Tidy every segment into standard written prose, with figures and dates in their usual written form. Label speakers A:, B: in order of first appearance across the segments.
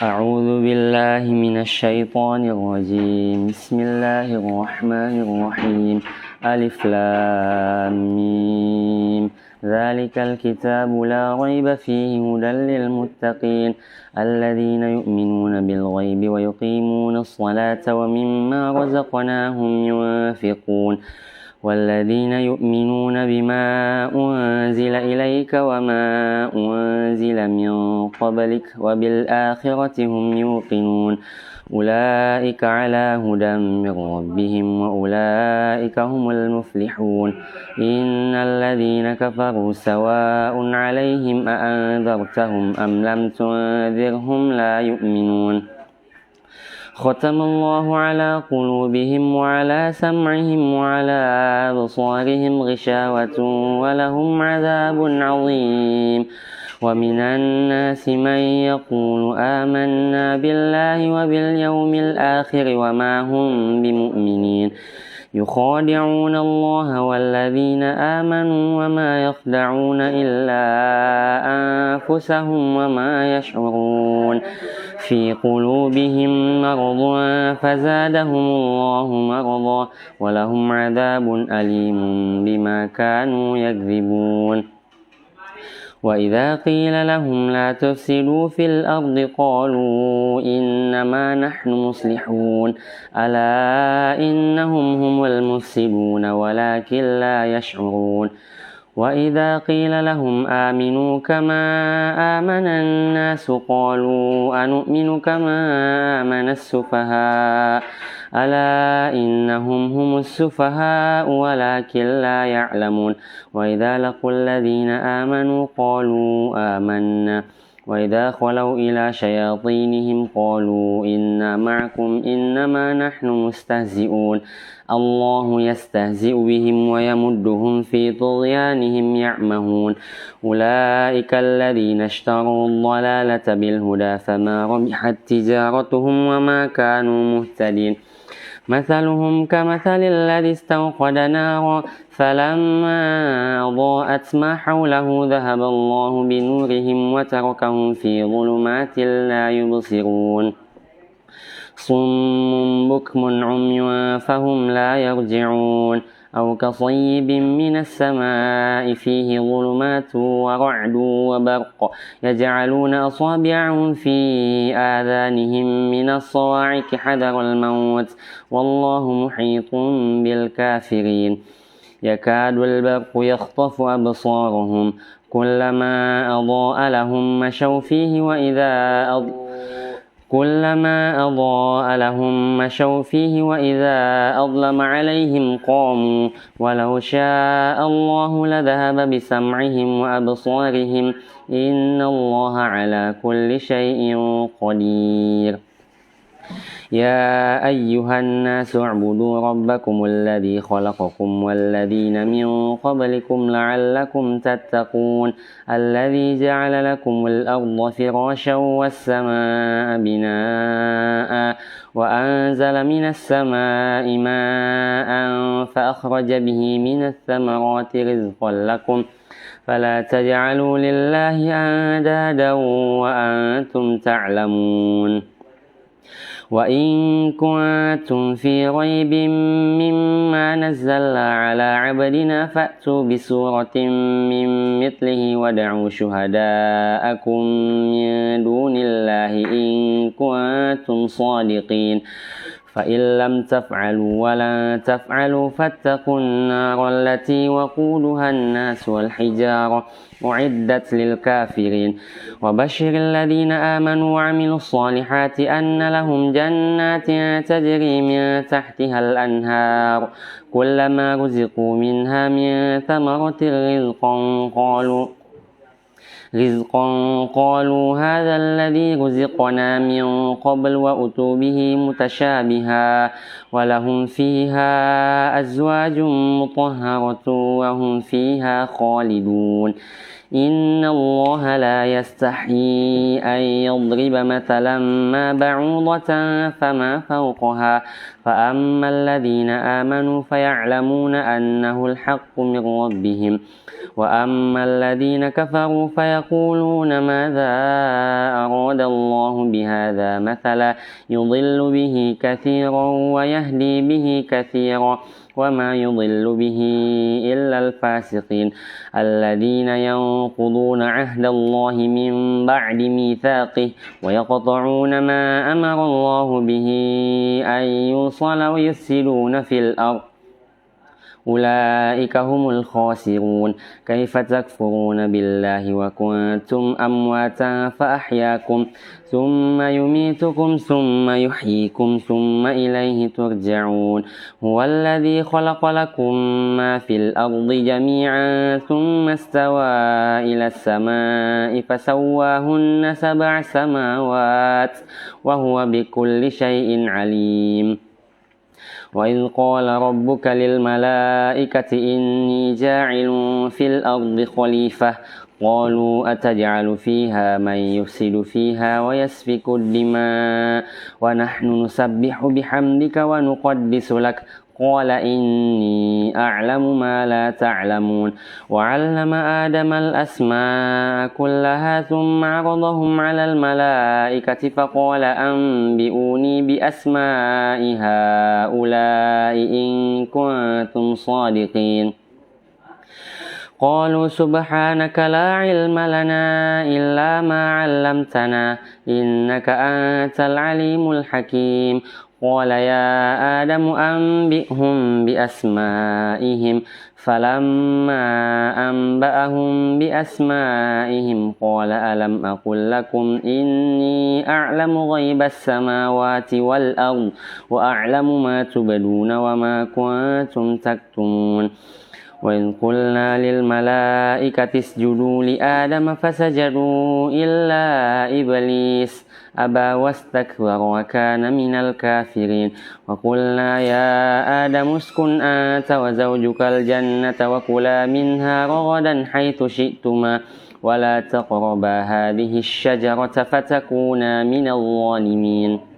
A: أعوذ بالله من الشيطان الرجيم. بسم الله الرحمن الرحيم. ألف لام ميم. ذلك الكتاب لا ريب فيه هدى للمتقين الذين يؤمنون بالغيب ويقيمون الصلاة ومما رزقناهم ينفقون والذين يؤمنون بما أنزل إليك وما أنزل من قبلك وبالآخرة هم يوقنون أولئك على هدى من ربهم وأولئك هم المفلحون إن الذين كفروا سواء عليهم أأنذرتهم أم لم تنذرهم لا يؤمنون ختم الله على قلوبهم وعلى سمعهم وعلى أبصارهم غشاوة ولهم عذاب عظيم ومن الناس من يقول آمنا بالله وباليوم الآخر وما هم بمؤمنين يخادعون الله والذين آمنوا وما يخدعون إلا أنفسهم وما يشعرون في قلوبهم مرض فزادهم الله مرضا ولهم عذاب أليم بما كانوا يكذبون وإذا قيل لهم لا تفسدوا في الأرض قالوا إنما نحن مصلحون ألا إنهم هم المفسدون ولكن لا يشعرون وإذا قيل لهم آمنوا كما آمن الناس قالوا أنؤمن كما آمن السفهاء ألا إنهم هم السفهاء ولكن لا يعلمون وإذا لقوا الذين آمنوا قالوا آمنا وإذا خلوا إلى شياطينهم قالوا إنا معكم إنما نحن مستهزئون الله يستهزئ بهم ويمدهم في طغيانهم يعمهون أولئك الذين اشتروا الضلالة بالهدى فما ربحت تجارتهم وما كانوا مهتدين مثلهم كمثل الذي استوقد نارا فلما أضاءت ما حوله ذهب الله بنورهم وتركهم في ظلمات لا يبصرون صم بكم عمي فهم لا يرجعون أو كصيب من السماء فيه ظلمات ورعد وبرق يجعلون أصابعهم في آذانهم من الصواعق حذر الموت والله محيط بالكافرين يكاد البرق يخطف أبصارهم كلما أضاء لهم مشوا فيه وإذا أظلم عليهم قاموا ولو شاء الله لذهب بسمعهم وأبصارهم إن الله على كل شيء قدير يا أيها الناس اعبدوا ربكم الذي خلقكم والذين من قبلكم لعلكم تتقون الذي جعل لكم الأرض فراشا والسماء بناء وأنزل من السماء ماء فأخرج به من الثمرات رزقا لكم فلا تجعلوا لله أندادا وأنتم تعلمون وإن كنتم في ريب مما نزلنا على عبدنا فأتوا بسورة من مثله وادعوا شهداءكم من دون الله إن كنتم صادقين فإن لم تفعلوا ولن تفعلوا فاتقوا النار التي وقودها الناس والحجارة أعدت للكافرين وبشر الذين آمنوا وعملوا الصالحات أن لهم جنات تجري من تحتها الأنهار كلما رزقوا منها من ثمرة رزقا قالوا هذا الذي رزقنا من قبل وأتوا به متشابها ولهم فيها أزواج مطهرة وهم فيها خالدون إن الله لا يستحيي أن يضرب مثلا ما بعوضة فما فوقها فأما الذين آمنوا فيعلمون أنه الحق من ربهم وأما الذين كفروا فيقولون ماذا أراد الله بهذا مثلا يضل به كثيرا ويهدي به كثيرا وما يضل به إلا الفاسقين الذين ينقضون عهد الله من بعد ميثاقه ويقطعون ما أمر الله به أن يوصل ويفسدون في الأرض أولئك هم الخاسرون كيف تكفرون بالله وكنتم أمواتا فأحياكم ثم يميتكم ثم يحييكم ثم إليه ترجعون هو الذي خلق لكم ما في الأرض جميعا ثم استوى إلى السماء فسواهن 7 سماوات وهو بكل شيء عليم وإذ قال ربك للملائكة إني جاعل في الأرض خليفة قالوا أتجعل فيها من يفسد فيها ويسفك الدماء ونحن نسبح بحمدك ونقدس لك قال إني أعلم ما لا تعلمون وعلم آدم الأسماء كلها ثم عرضهم على الملائكة فقال أنبئوني بأسماء هؤلاء إن كنتم صادقين قالوا سبحانك لا علم لنا إلا ما علمتنا إنك أنت العليم الحكيم قال يا آدم أنبئهم بأسمائهم فلما أنبأهم بأسمائهم قال ألم أقل لكم إني أعلم غيب السماوات والأرض وأعلم ما تبدون وما كنتم تكتمون وإذ قلنا للملائكة اسجدوا لآدم فسجدوا إلا إبليس أبى واستكبر وكان من الكافرين وقلنا يا آدم اسكن أنت وزوجك الجنة وكلا منها رغدا حيث شئتما ولا تقربا هذه الشجرة فتكونا من الظالمين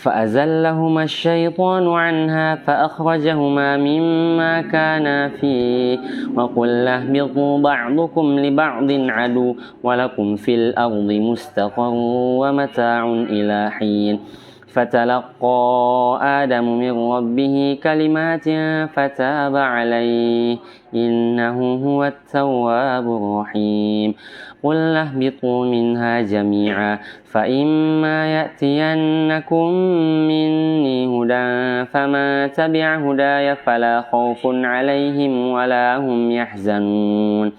A: فأزلهما الشيطان عنها فأخرجهما مما كانا فيه وقلنا اهبطوا بعضكم لبعض عدو ولكم في الأرض مستقر ومتاع إلى حين فتلقى آدم من ربه كلمات فتاب عليه إنه هو التواب الرحيم قلنا اهبطوا منها جميعا فإما يأتينكم مني هدى فمن تبع هداي فلا خوف عليهم ولا هم يحزنون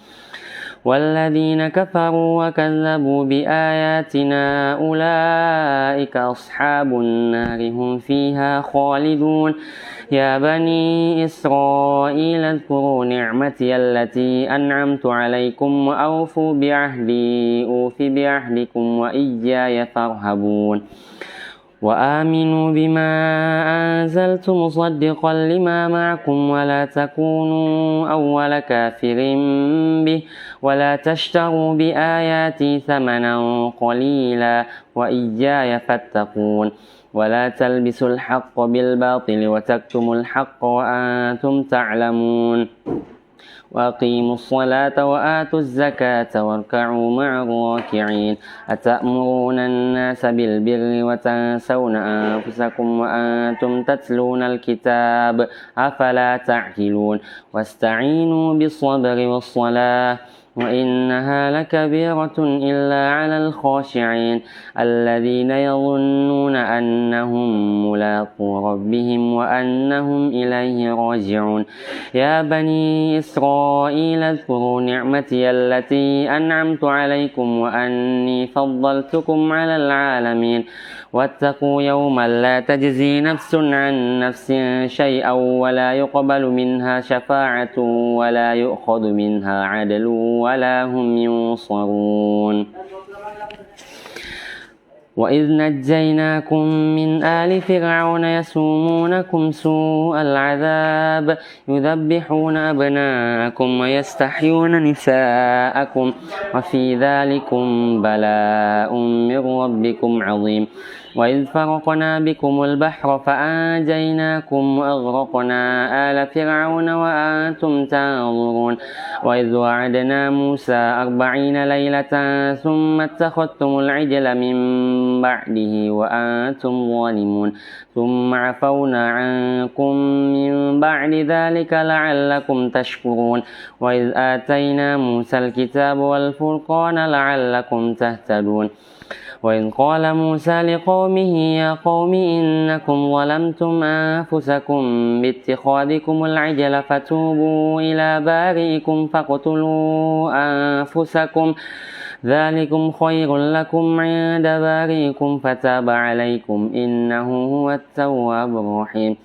A: والذين كفروا وكذبوا بآياتنا أولئك أصحاب النار هم فيها خالدون يا بني إسرائيل اذكروا نعمتي التي أنعمت عليكم وأوفوا بعهدي أوف بعهدكم وإياي فارهبون وآمنوا بما أنزلت مصدقا لما معكم ولا تكونوا أول كافر به ولا تشتروا بآياتي ثمنا قليلا وإياي فاتقون ولا تلبسوا الحق بالباطل وتكتموا الحق وأنتم تعلمون وأقيموا الصلاة وآتوا الزكاة واركعوا مع الراكعين أتأمرون الناس بالبر وتنسون أنفسكم وأنتم تتلون الكتاب أفلا تعقلون واستعينوا بالصبر والصلاة وإنها لكبيرة إلا على الخاشعين الذين يظنون أنهم ملاقو ربهم وأنهم إليه راجعون يا بني إسرائيل اذكروا نعمتي التي أنعمت عليكم وأني فضلتكم على العالمين واتقوا يوما لا تجزي نفس عن نفس شيئا ولا يقبل منها شفاعة ولا يؤخذ منها عدل ولا هم ينصرون وإذ نجيناكم من آل فرعون يسومونكم سوء العذاب يذبحون أبناءكم ويستحيون نساءكم وفي ذلكم بلاء من ربكم عظيم وإذ فرقنا بكم البحر فأنجيناكم وأغرقنا آل فرعون وأنتم تنظرون وإذ وعدنا موسى 40 ليلة ثم اتخذتم العجل من بعده وأنتم ظالمون ثم عفونا عنكم من بعد ذلك لعلكم تشكرون وإذ آتينا موسى الكتاب والفرقان لعلكم تهتدون وإذ قال موسى لقومه يا قوم إنكم ظلمتم أنفسكم باتخاذكم العجل فتوبوا إلى بارئكم فاقتلوا أنفسكم ذلكم خير لكم عند بارئكم فتاب عليكم إنه هو التواب الرحيم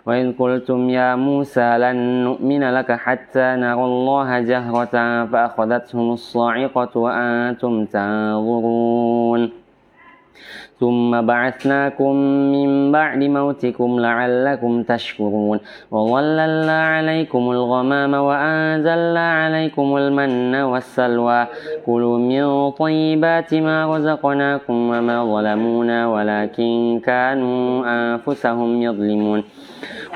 A: وإذ قلتم يا موسى لن نؤمن لك حتى نرى الله جهرة فأخذتهم الصاعقة وأنتم تنظرون ثم بعثناكم من بعد موتكم لعلكم تشكرون وظللنا عليكم الغمام وأنزلنا عليكم المن والسلوى كلوا من طيبات ما رزقناكم وما ظلمونا ولكن كانوا أنفسهم يظلمون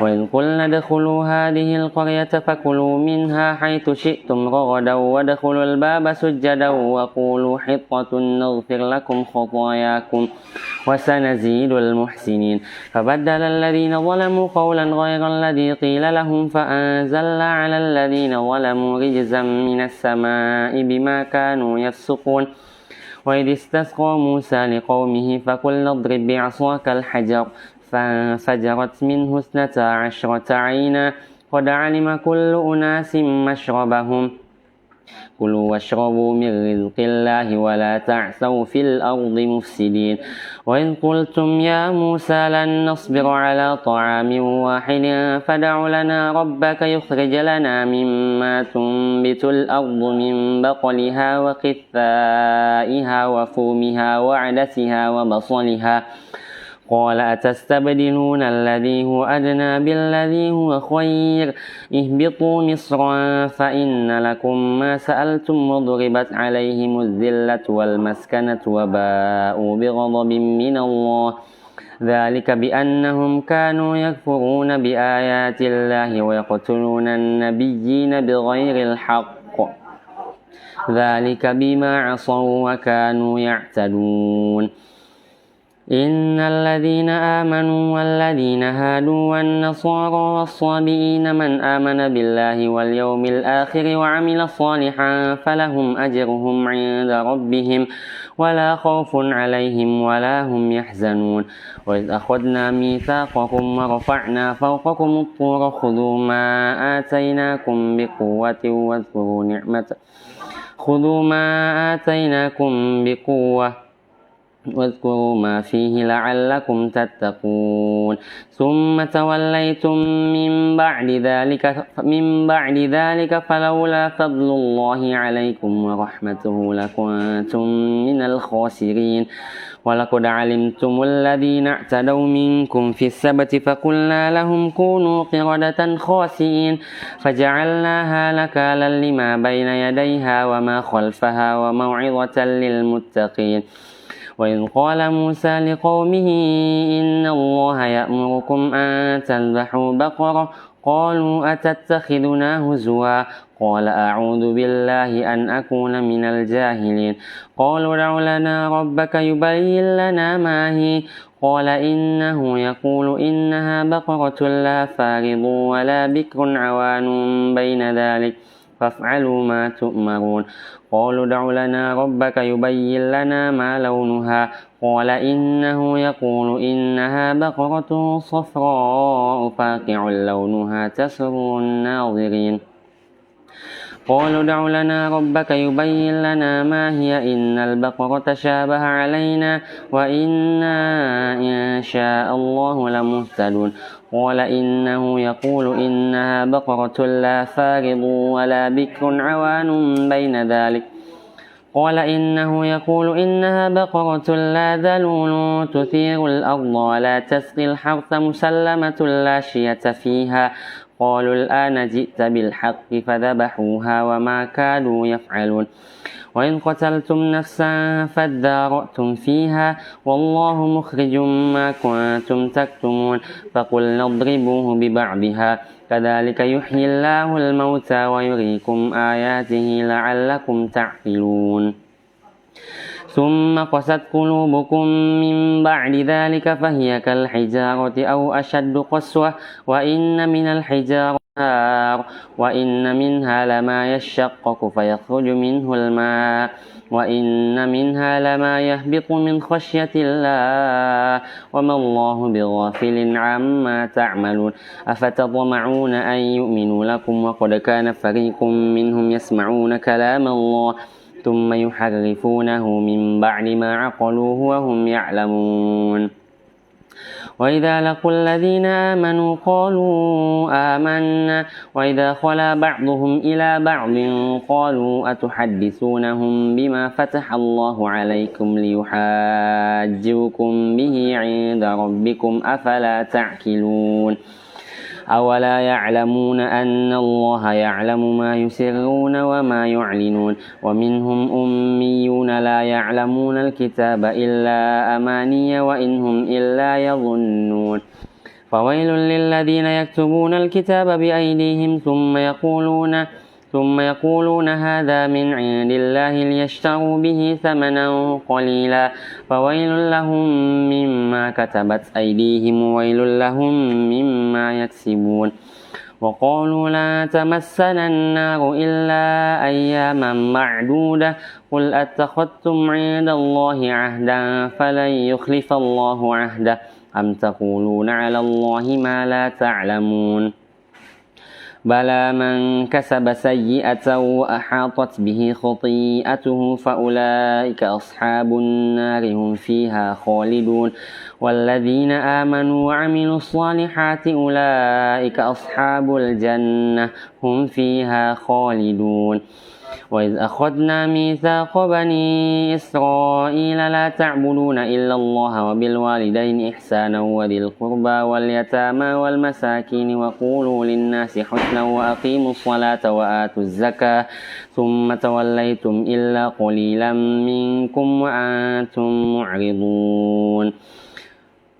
A: وإذ قلنا ادخلوا هذه القرية فكلوا منها حيث شئتم رغدا وادخلوا الباب سجدا وقولوا حطة نغفر لكم خطاياكم وسنزيد المحسنين فبدل الذين ظلموا قولا غير الذي قيل لهم فأنزلنا على الذين ظلموا رجزا من السماء بما كانوا يفسقون وإذ استسقى موسى لقومه فقلنا اضرب بعصاك الحجر فانفجرت منه 12 عينا قد علم كل أناس مشربهم كلوا واشربوا من رزق الله ولا تعثوا في الأرض مفسدين وإذ قلتم يا موسى لن نصبر على طعام واحد فدع لنا ربك يخرج لنا مما تنبت الأرض من بقلها وقثائها وفومها وعدسها وبصلها قال أتستبدلون الذي هو أدنى بالذي هو خير اهبطوا مصرا فإن لكم ما سألتم وضربت عليهم الذلة والمسكنة وباءوا بغضب من الله ذلك بأنهم كانوا يكفرون بآيات الله ويقتلون النبيين بغير الحق ذلك بما عصوا وكانوا يعتدون إن الذين آمنوا والذين هادوا والنصارى والصابئين من آمن بالله واليوم الآخر وعمل صالحا فلهم أجرهم عند ربهم ولا خوف عليهم ولا هم يحزنون وإذ أخذنا ميثاقكم ورفعنا فوقكم الطور خذوا ما آتيناكم بقوة واذكروا ما فيه لعلكم تتقون ثم توليتم من بعد ذلك فلولا فضل الله عليكم ورحمته لكنتم من الخاسرين ولقد علمتم الذين اعتدوا منكم في السبت فقلنا لهم كونوا قردة خاسئين فجعلناها نكالا لما بين يديها وما خلفها وموعظة للمتقين وإذ قال موسى لقومه إن الله يأمركم أن تذبحوا بقرة قالوا أتتخذنا هزوا قال أعوذ بالله أن أكون من الجاهلين قالوا ادع لنا ربك يبين لنا ما هي قال إنه يقول إنها بقرة لا فارض ولا بكر عوان بين ذلك فافعلوا ما تؤمرون قالوا ادع لنا ربك يبين لنا ما لونها قال إنه يقول إنها بقرة صفراء فاقع لونها تسر الناظرين قالوا ادع لنا ربك يبين لنا ما هي إن البقرة شابه علينا وإنا إن شاء الله لمهتدون قال إنه يقول إنها بقرة لا فارض ولا بكر عوان بين ذلك قال إنه يقول إنها بقرة لا ذلول تثير الأرض ولا تسقي الحرث مسلمة لا شية فيها قالوا الآن جئت بالحق فذبحوها وما كادوا يفعلون وإن قتلتم نفسا فادارأتم فيها والله مخرج ما كنتم تكتمون فقلنا اضربوه ببعضها كذلك يحيي الله الموتى ويريكم آياته لعلكم تعقلون ثم قست قلوبكم من بعد ذلك فهي كالحجارة أو أشد قسوة وإن من الحجارة نار وإن منها لما يشقق فيخرج منه الماء وإن منها لما يهبط من خشية الله وما الله بغافل عما تعملون أفتطمعون أن يؤمنوا لكم وقد كان فريق منهم يسمعون كلام الله ثم يحرفونه من بعد ما عقلوه وهم يعلمون وإذا لقوا الذين آمنوا قالوا آمنا وإذا خلا بعضهم إلى بعض قالوا أتحدثونهم بما فتح الله عليكم ليحاجوكم به عند ربكم أفلا تعقلون أولا يعلمون أن الله يعلم ما يسرون وما يعلنون ومنهم أميون لا يعلمون الكتاب إلا أماني وإنهم إلا يظنون فويل للذين يكتبون الكتاب بأيديهم ثم يقولون هذا من عند الله ليشتروا به ثمنا قليلا فويل لهم مما كتبت أيديهم وويل لهم مما يكسبون وقالوا لا تمسنا النار إلا أياما معدودة قل أتخذتم عند الله عهدا فلن يخلف الله عهده أم تقولون على الله ما لا تعلمون بلى من كسب سيئة وأحاطت به خطيئته فأولئك أصحاب النار هم فيها خالدون والذين آمنوا وعملوا الصالحات أولئك أصحاب الجنة هم فيها خالدون وإذ أخذنا ميثاق بني إسرائيل لا تعبدون إلا الله وبالوالدين إحسانا وذي القربى واليتامى والمساكين وقولوا للناس حسنا وأقيموا الصلاة وآتوا الزكاة ثم توليتم إلا قليلا منكم وأنتم معرضون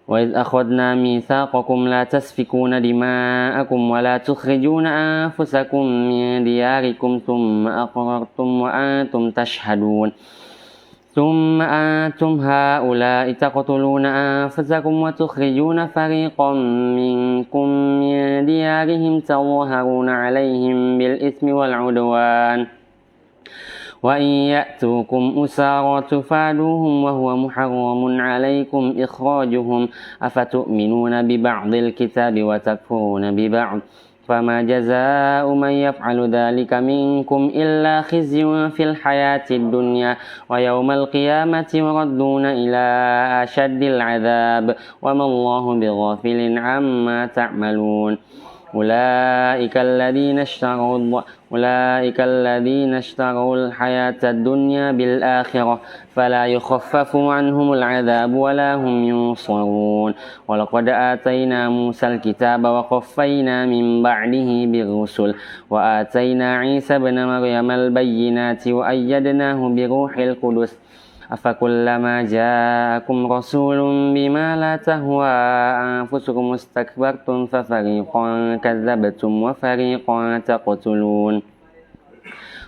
A: وإذ أخذنا ميثاقكم لا تسفكون دماءكم ولا تخرجون أنفسكم من دياركم ثم أقررتم وأنتم تشهدون ثم أنتم هؤلاء تقتلون أنفسكم وتخرجون فريقا منكم من ديارهم تظاهرون عليهم بالإثم والعدوان وإن يأتوكم أسارى تفادوهم وهو محرم عليكم إخراجهم أفتؤمنون ببعض الكتاب وتكفرون ببعض فما جزاء من يفعل ذلك منكم إلا خزي في الحياة الدنيا ويوم القيامة يردون إلى أشد العذاب وما الله بغافل عما تعملون أولئك الذين اشتروا الحياة الدنيا بالآخرة فلا يخفف عنهم العذاب ولا هم ينصرون ولقد آتينا موسى الكتاب وقفينا من بعده بالرسل وآتينا عيسى ابن مريم البينات وأيدناه بروح القدس أفكلما جاءكم رسول بما لا تهوى أنفسكم استكبرتم ففريقا كذبتم وفريقا تقتلون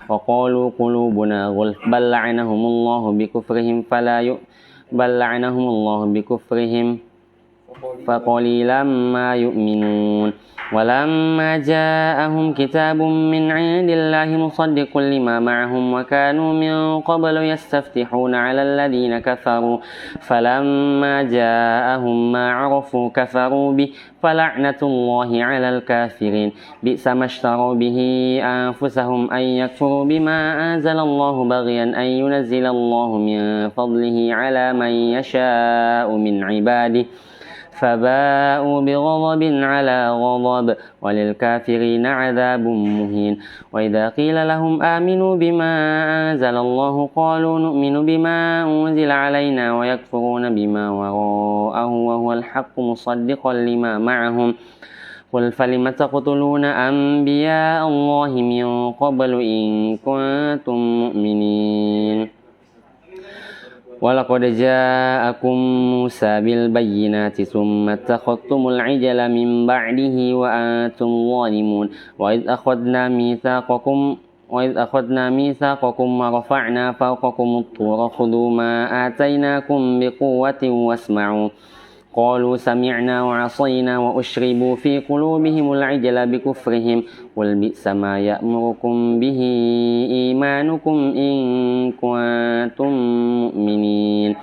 A: وقالوا قلوبنا غلف بل لعنهم الله بكفرهم فقليلا ما يؤمنون ولما جاءهم كتاب من عند الله مصدق لما معهم وكانوا من قبل يستفتحون على الذين كفروا فلما جاءهم ما عرفوا كفروا به فلعنة الله على الكافرين بئس ما اشتروا به أنفسهم أن يكفروا بما أنزل الله بغيا أن ينزل الله من فضله على من يشاء من عباده فباءوا بغضب على غضب وللكافرين عذاب مهين وإذا قيل لهم آمنوا بما أنزل الله قالوا نؤمن بما أنزل علينا ويكفرون بما وراءه وهو الحق مصدقا لما معهم قل فلم تقتلون أنبياء الله من قبل إن كنتم مؤمنين ولقد جاءكم موسى بالبينات ثم اتخذتم العجل من بعده وأنتم ظالمون وإذ أخذنا ميثاقكم ورفعنا فوقكم الطور خذوا ما آتيناكم بقوة واسمعوا قالوا سمعنا وعصينا وأشربوا في قلوبهم العجل بكفرهم قل بئس ما يأمركم به إيمانكم إن كنتم مؤمنين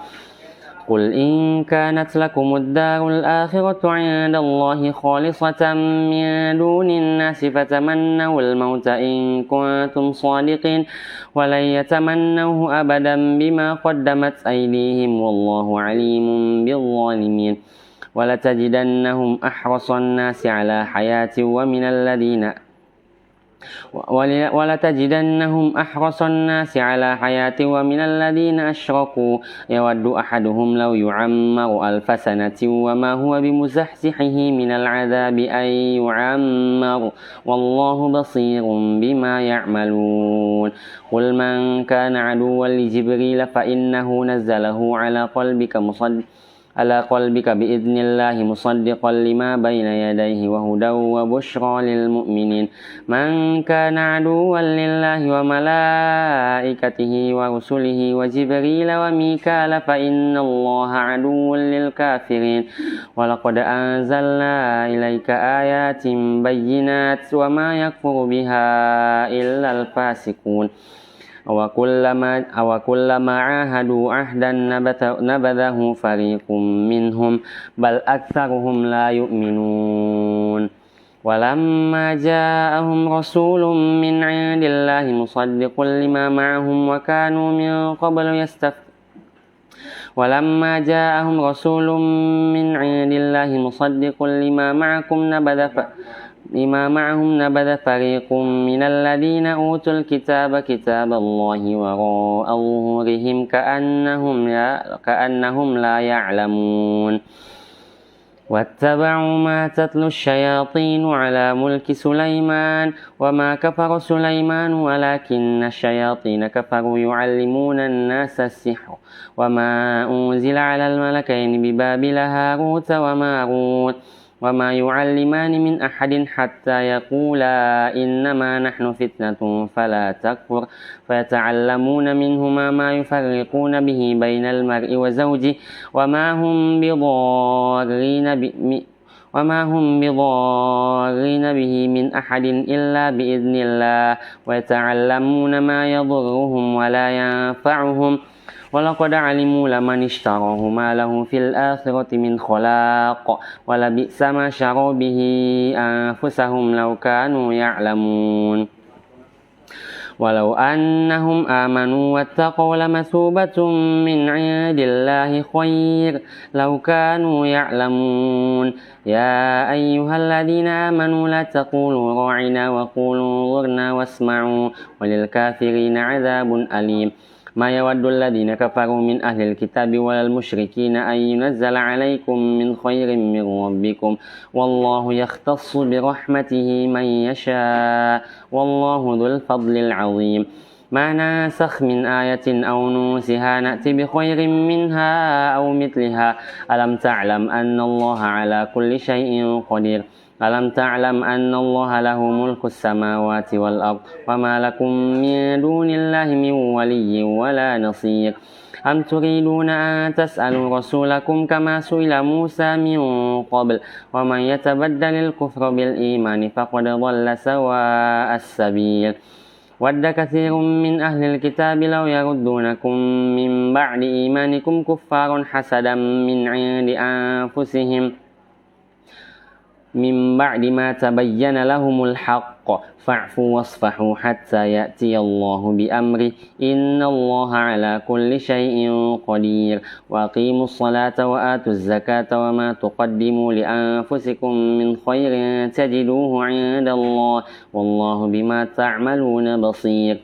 A: قل إن كانت لكم الدار الآخرة عند الله خالصة من دون الناس فتمنوا الموت إن كنتم صادقين ولن يتمنوه أبدا بما قدمت أيديهم والله عليم بالظالمين ولتجدنهم أحرص الناس على حياة ومن الذين أشركوا يود أحدهم لو يعمر 1000 سنة وما هو بمزحزحه من العذاب أن يعمر والله بصير بما يعملون قل من كان عدوا لجبريل فإنه نزله على قلبك بإذن الله مصدقا لما بين يديه وهدى وبشرى للمؤمنين من كان عدوا لله وملائكته ورسله وجبريل وميكال فإن الله عدو للكافرين ولقد أنزلنا إليك آيات بينات وما يكفر بها إلا الفاسقون أوكلما عاهدوا عهدا نبذه فريق منهم بل أكثرهم لا يؤمنون ولما جاءهم رسول من عند الله مصدق لما معهم وكانوا من قبل ولما جاءهم رسول من عند الله مصدق لما معهم نبذ فريق من الذين أوتوا الكتاب كتاب الله وراء ظهورهم كأنهم لا يعلمون واتبعوا ما تتلو الشياطين على ملك سليمان وما كفر سليمان ولكن الشياطين كفروا يعلمون الناس السحر وما أنزل على الملكين ببابل هاروت وماروت وما يعلمان من أحد حتى يقولا إنما نحن فتنة فلا تكفر فيتعلمون منهما ما يفرقون به بين المرء وزوجه وما هم بضارين به من أحد إلا بإذن الله ويتعلمون ما يضرهم ولا ينفعهم ولقد علموا لمن اشتراه ما له في الآخرة من خلاق ولبئس ما شروا به أنفسهم لو كانوا يعلمون ولو أنهم آمنوا واتقوا لمثوبة من عند الله خير لو كانوا يعلمون يا أيها الذين آمنوا لا تقولوا راعنا وقولوا انظرنا واسمعوا وللكافرين عذاب أليم ما يود الذين كفروا من أهل الكتاب ولا المشركين أن ينزل عليكم من خير من ربكم والله يختص برحمته من يشاء والله ذو الفضل العظيم ما ننسخ من آية أو ننسها نأتي بخير منها أو مثلها ألم تعلم أن الله على كل شيء قدير ألم تعلم أن الله له ملك السماوات والأرض وما لكم من دون الله من ولي ولا نصير أم تريدون أن تسألوا رسولكم كما سئل موسى من قبل ومن يتبدل الكفر بالإيمان فقد ضل سواء السبيل ود كثير من أهل الكتاب لو يردونكم من بعد إيمانكم كفارا حسدا من عند أنفسهم من بعد ما تبين لهم الحق فاعفوا واصفحوا حتى يأتي الله بأمره إن الله على كل شيء قدير وأقيموا الصلاة وآتوا الزكاة وما تقدموا لأنفسكم من خير تجدوه عند الله والله بما تعملون بصير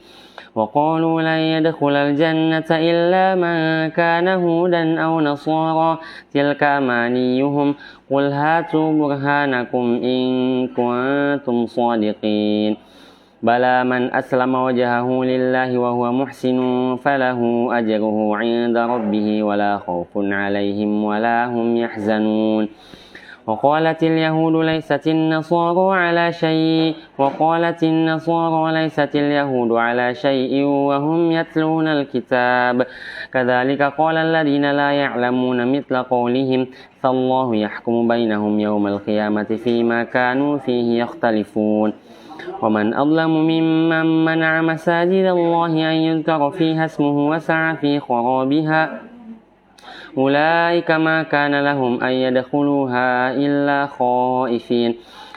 A: وقالوا لن يدخل الجنة إلا من كان هودا أو نصارى تلك أمانيهم قل هاتوا برهانكم إن كنتم صادقين بلى من أسلم وجهه لله وهو محسن فله أجره عند ربه ولا خوف عليهم ولا هم يحزنون وقالت اليهود ليست النصارى على شيء وقالت النصارى ليست اليهود على شيء وهم يتلون الكتاب كذلك قال الذين لا يعلمون مثل قولهم فالله يحكم بينهم يوم القيامة فيما كانوا فيه يختلفون ومن أظلم ممن منع مساجد الله أن يذكر فيها اسمه وسعى في خرابها أولئك ما كان لهم أن يدخلوها إلا خائفين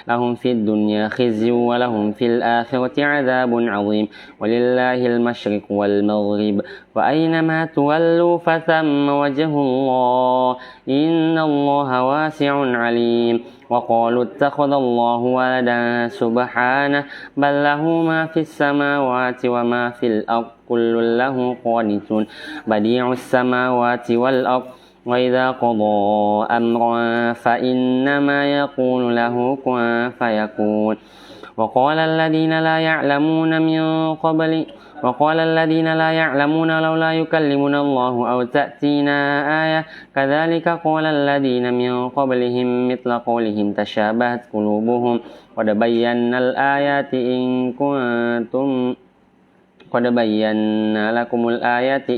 A: لهم في الدنيا خزي ولهم في الآخرة عذاب عظيم ولله المشرق والمغرب وأينما تولوا فثم وجه الله إن الله واسع عليم وقالوا اتخذ الله ولدا سبحانه بل له ما في السماوات وما في الأرض كل له قانتون بديع السماوات والأرض وإذا قضى أمرا فإنما يقول له كن فيكون وقال الذين لا يعلمون لولا يكلمنا الله أو تأتينا آية كذلك قال الذين من قبلهم مثل قولهم تشابهت قلوبهم قد بينا الآيات إن كنتم قد بينا لكم الآيات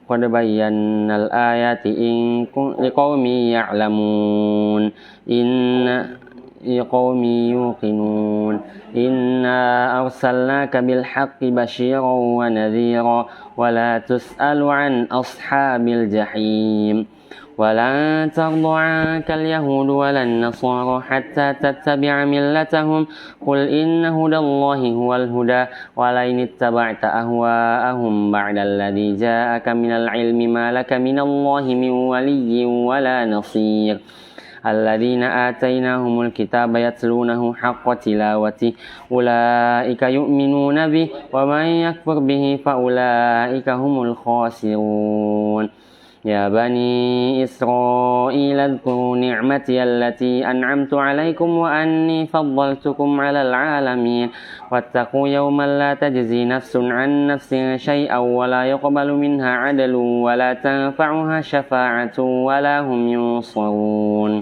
A: قد بينا الآيات لقوم يعلمون لقوم يوقنون إنا أرسلناك بالحق بشيرا ونذيرا ولا تسأل عن أصحاب الجحيم ولن ترضى عنك اليهود ولا النصارى حتى تتبع ملتهم قل إن هدى الله هو الهدى ولئن اتبعت أهواءهم بعد الذي جاءك من العلم ما لك من الله من ولي ولا نصير الذين آتيناهم الكتاب يتلونه حق تلاوته أولئك يؤمنون به ومن يكفر به فأولئك هم الخاسرون يا بني إسرائيل اذكروا نعمتي التي أنعمت عليكم وأني فضلتكم على العالمين واتقوا يوما لا تجزي نفس عن نفس شيئا ولا يقبل منها عدل ولا تنفعها شفاعة ولا هم ينصرون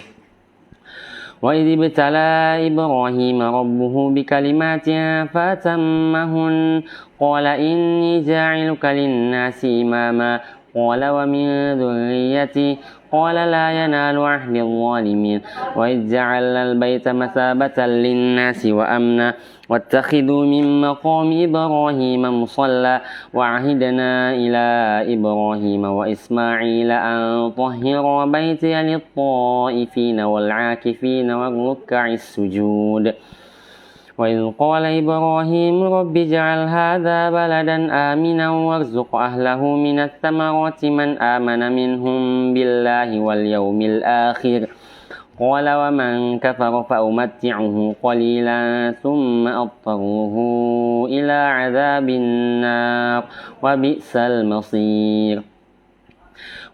A: وإذ ابتلى إبراهيم ربه بكلمات فأتمهن قال إني جاعلك للناس إماما قال ومن ذريتي قال لا ينال عهد الظالمين وإذ جعلنا البيت مثابة للناس وأمنا واتخذوا من مقام إبراهيم مصلى وعهدنا إلى إبراهيم وإسماعيل أن طهرا بيتي للطائفين والعاكفين والركع السجود وإذ قال إبراهيم رب اجعل هذا بلدا آمنا وارزق أهله من الثمرات من آمن منهم بالله واليوم الآخر قال ومن كفر فأمتعه قليلا ثم أضطره إلى عذاب النار وبئس المصير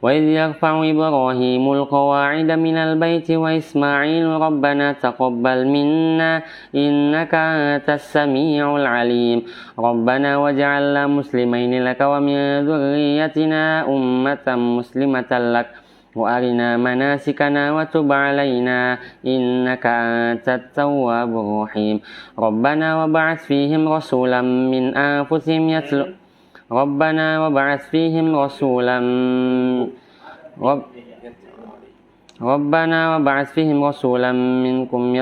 A: وإذ يرفع إبراهيم القواعد من البيت وإسماعيل ربنا تقبل منا إنك أنت السميع العليم ربنا واجعلنا مسلمين لك ومن ذريتنا أمة مسلمة لك وأرنا مناسكنا وتب علينا إنك أنت التواب الرحيم ربنا وابعث فيهم رسولا من أنفسهم يتلو ربنا وابعث فيهم رسولا منكم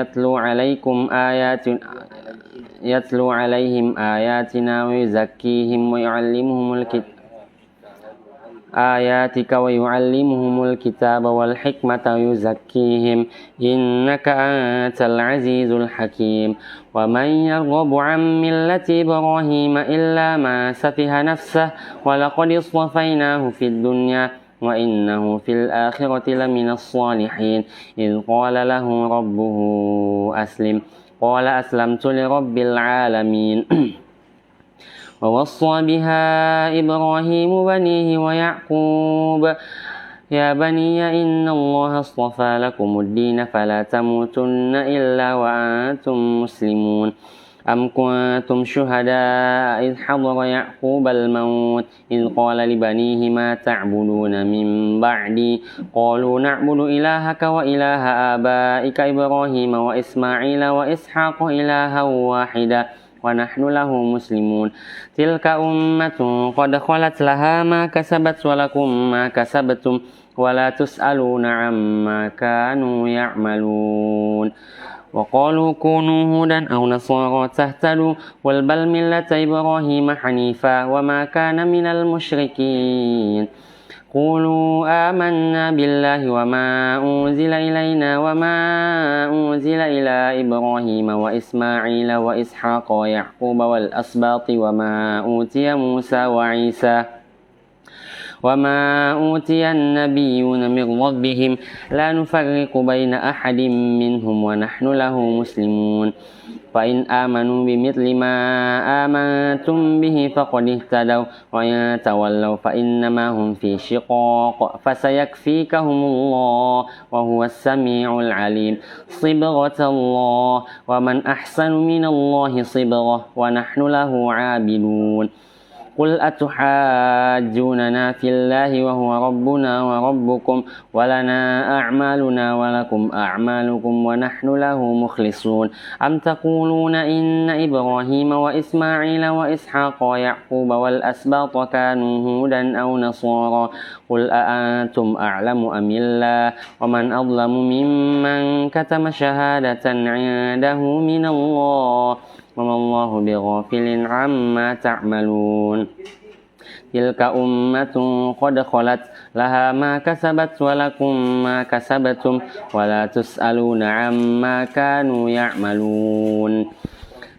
A: يتلو عليهم آياتنا ويزكيهم ويعلمهم الكتاب آياتك ويعلمهم الكتاب والحكمة ويزكيهم إنك أنت العزيز الحكيم ومن يرغب عن ملة إبراهيم إلا ما سفه نفسه ولقد اصطفيناه في الدنيا وإنه في الآخرة لمن الصالحين إذ قال له ربه أسلم قال أسلمت لرب العالمين ووصى بها إبراهيم بنيه ويعقوب يا بني إن الله اصطفى لكم الدين فلا تموتن إلا وأنتم مسلمون أم كنتم شهداء إذ حضر يعقوب الموت إذ قال لبنيه ما تعبدون من بعدي قالوا نعبد إلهك وإله آبائك إبراهيم وإسماعيل وإسحاق إلها واحدا ونحن له مسلمون تلك أمة قد خلت لها ما كسبت ولكم ما كسبتم ولا تسألون عما كانوا يعملون وقالوا كونوا هودا أو نصارى تهتدوا قل بل ملة إبراهيم حنيفا وما كان من المشركين قولوا آمنا بالله وما أنزل إلينا وما أنزل إلى إبراهيم وإسماعيل وإسحاق ويعقوب والأسباط وما أوتي موسى وعيسى وما أوتي النبيون من ربهم لا نفرق بين أحد منهم ونحن له مسلمون فإن آمنوا بمثل ما آمنتم به فقد اهتدوا وإن تولوا فإنما هم في شقاق فسيكفيكهم الله وهو السميع العليم صبغة الله ومن أحسن من الله صبغة ونحن له عابدون قل أتحاجوننا في الله وهو ربنا وربكم ولنا أعمالنا ولكم أعمالكم ونحن له مخلصون أم تقولون إن إبراهيم وإسماعيل وإسحاق ويعقوب والأسباط كانوا هودا أو نصارى قل أأنتم أعلم أم الله ومن أظلم ممن كتم شهادة عنده من الله وما الله بغافل عما تعملون تلك أمة قد خلت لها ما كسبت ولكم ما كسبتم ولا تسألون عما كانوا يعملون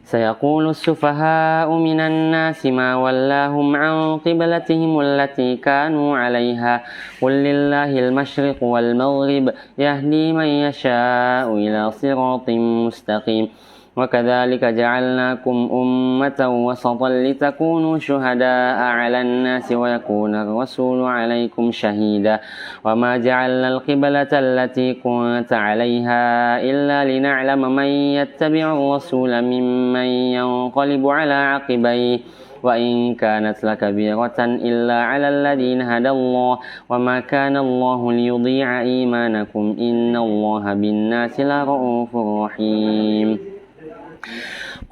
A: سيقول السفهاء من الناس ما ولاهم عن قبلتهم التي كانوا عليها قل لله المشرق والمغرب يهدي من يشاء إلى صراط مستقيم وكذلك جعلناكم أمة وسطا لتكونوا شهداء على الناس ويكون الرسول عليكم شهيدا وما جعلنا القبلة التي كنت عليها إلا لنعلم من يتبع الرسول ممن ينقلب على عقبيه وإن كانت لكبيرة إلا على الذين هدى الله وما كان الله ليضيع إيمانكم إن الله بالناس لرؤوف رحيم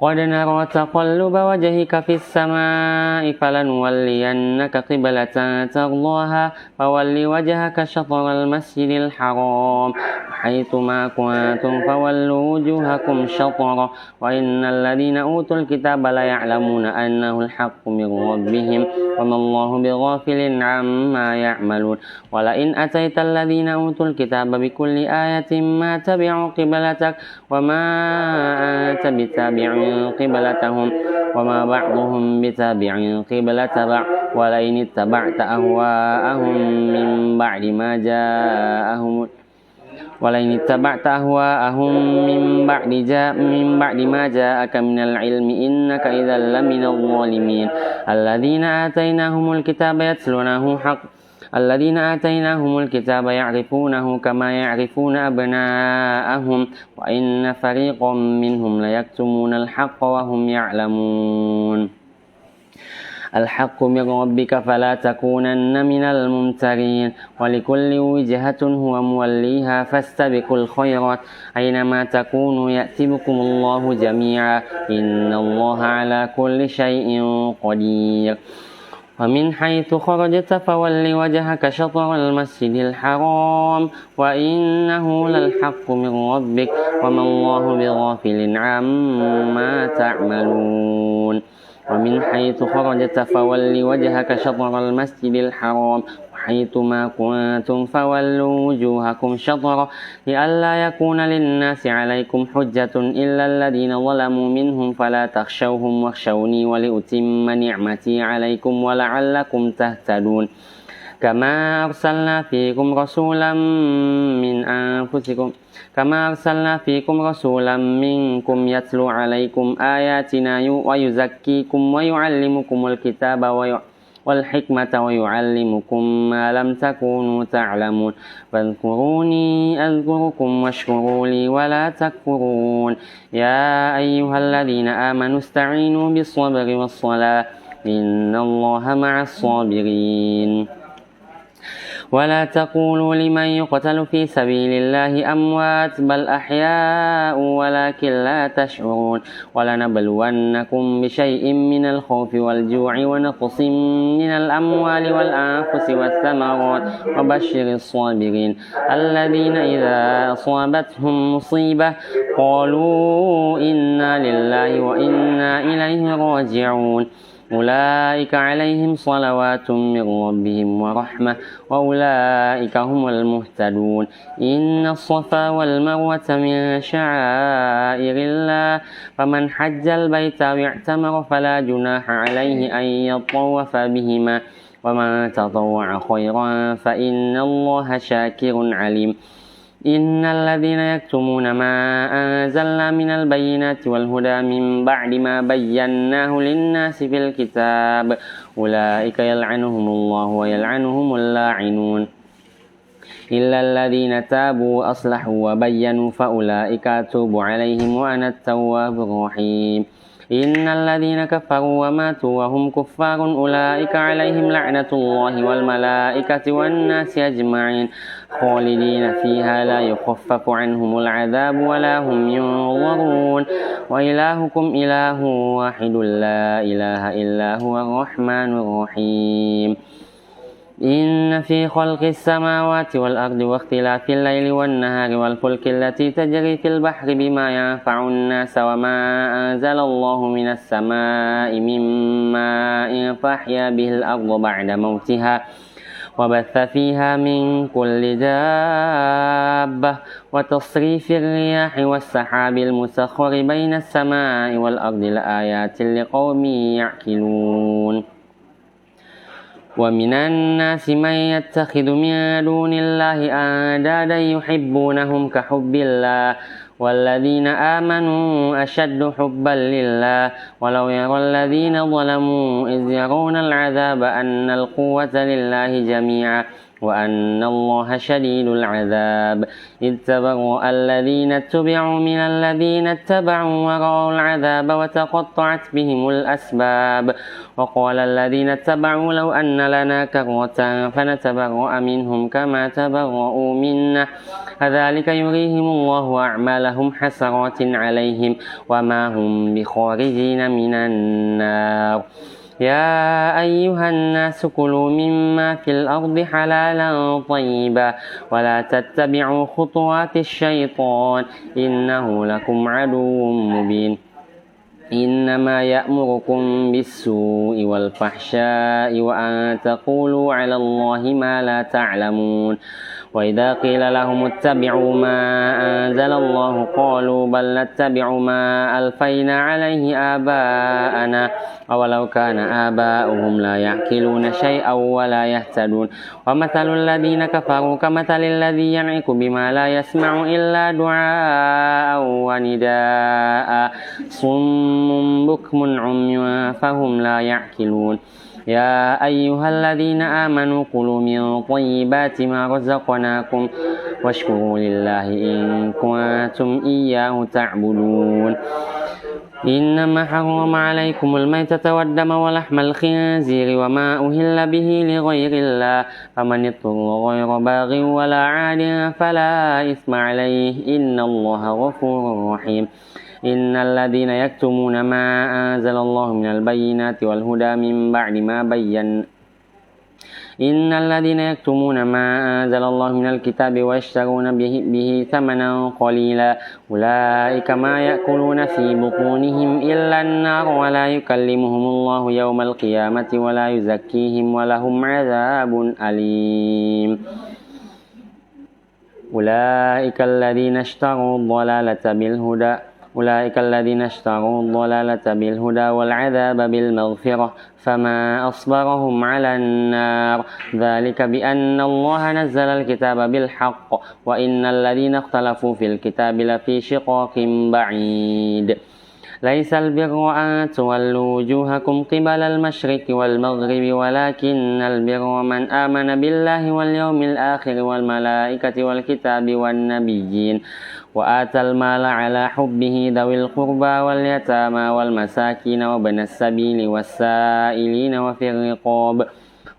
A: قد نرى تقلب وجهك في السماء فلنولينك قبلة ترضاها فول وجهك شطر المسجد الحرام حيث ما كنتم فولوا وجوهكم شطره وإن الذين أوتوا الكتاب ليعلمون أنه الحق من ربهم وما الله بغافل عما يعملون ولئن أتيت الذين أوتوا الكتاب بكل آية ما تبعوا قبلتك وما أنت بتابع قبلتهم وما بعضهم بتابع قبلة بعض ولئن اتبعت أهواءهم من بعد ما جاءهم من بعد ما جاءك من العلم إنك إذا لمن الظالمين الذين آتيناهم الكتاب يعرفونه كما يعرفون أبناءهم وإن فريقا منهم ليكتمون الحق وهم يعلمون الحق من ربك فلا تكونن من الممترين ولكل وجهة هو موليها فاستبقوا الخيرات أينما تكونوا يأتي بكم الله جميعا إن الله على كل شيء قدير ومن حيث خرجت فول وجهك شطر المسجد الحرام وإنه للحق من ربك وما الله بغافل عما تعملون ومن حيث خرجت فول وجهك شطر المسجد الحرام حيثما كنتم فولوا وجوهكم شطرة لئلا يكون للناس عليكم حجة إلا الذين ظلموا منهم فلا تخشوهم واخشوني ولأتم نعمتي عليكم ولعلكم تهتدون كما أرسلنا فيكم رسولا منكم يتلو عليكم آياتنا ويزكيكم ويعلمكم الكتاب والحكمة ويعلمكم ما لم تكونوا تعلمون فاذكروني أذكركم واشكروا لي ولا تكفرون يا أيها الذين آمنوا استعينوا بالصبر والصلاة إن الله مع الصابرين ولا تقولوا لمن يقتل في سبيل الله أموات بل أحياء ولكن لا تشعرون ولنبلونكم بشيء من الخوف والجوع ونقص من الأموال والأنفس والثمرات وبشر الصابرين الذين إذا أصابتهم مصيبة قالوا إنا لله وإنا إليه راجعون أولئك عليهم صلوات من ربهم ورحمة وأولئك هم المهتدون إن الصفا والمروة من شعائر الله فمن حج البيت أو اعتمر فلا جناح عليه أن يطوف بهما ومن تطوع خيرا فإن الله شاكر عليم إن الذين يكتمون ما أنزلنا من البينات والهدى من بعد ما بيناه للناس في الكتاب أولئك يلعنهم الله ويلعنهم اللاعنون إلا الذين تابوا وأصلحوا وبينوا فأولئك أتوب عليهم وأنا التواب الرحيم إن الذين كفروا وماتوا وهم كفار أولئك عليهم لعنة الله والملائكة والناس أجمعين خالدين فيها لا يخفف عنهم العذاب ولا هم ينظرون وإلهكم إله واحد لا إله إلا هو الرحمن الرحيم إن في خلق السماوات والأرض واختلاف الليل والنهار والفلك التي تجري في البحر بما ينفع الناس وما أنزل الله من السماء من ماء فأحيا به الأرض بعد موتها وبث فيها من كل دابة وتصريف الرياح والسحاب المسخر بين السماء والأرض لآيات لقوم يعقلون ومن الناس من يتخذ من دون الله أندادا يحبونهم كحب الله والذين آمنوا أشد حبا لله ولو يرى الذين ظلموا إذ يرون العذاب أن القوة لله جميعا وأن الله شديد العذاب إذ تبرأ الذين اتبعوا من الذين اتبعوا ورأوا العذاب وتقطعت بهم الأسباب وقال الذين اتبعوا لو أن لنا كرة فنتبرأ منهم كما تبرأوا منا كذلك يريهم الله أعمالهم حسرات عليهم وما هم بخارجين من النار يا أيها الناس كلوا مما في الأرض حلالا طيبا ولا تتبعوا خطوات الشيطان إنه لكم عدو مبين إنما يأمركم بالسوء والفحشاء وأن تقولوا على الله ما لا تعلمون وإذا قيل لهم اتبعوا ما أنزل الله قالوا بل نتبع ما ألفينا عليه آباءنا أولو كان آباؤهم لا يعقلون شيئا ولا يهتدون ومثل الذين كفروا كمثل الذي ينعق بما لا يسمع إلا دعاء ونداء صم بكم عمي فهم لا يعقلون يا أيها الذين آمنوا كلوا من طيبات ما رزقناكم واشكروا لله إن كنتم إياه تعبدون إنما حرم عليكم الميتة والدم ولحم الخنزير وما أهل به لغير الله فمن اضطر غير باغ ولا عاد فلا إثم عليه إن الله غفور رحيم إن الذين يكتمون ما أنزل الله من البينات والهدى من بعد ما إن الذين يكتمون ما أنزل الله من الكتاب ويشترون به ثمنا قليلا أولئك ما يأكلون في بطونهم إلا النار ولا يكلمهم الله يوم القيامة ولا يزكيهم ولهم عذاب أليم أولئك الذين اشتروا الضلالة بالهدى والعذاب بالمغفرة فما أصبرهم على النار ذلك بأن الله نزل الكتاب بالحق وإن الذين اختلفوا في الكتاب لفي شقاق بعيد ليس البر أن تولوا وجوهكم قبل المشرق والمغرب ولكن البر من آمن بالله واليوم الآخر والملائكة والكتاب والنبيين وآتى المال على حبه ذوي القربى واليتامى والمساكين وابن السبيل والسائلين وفي الرقاب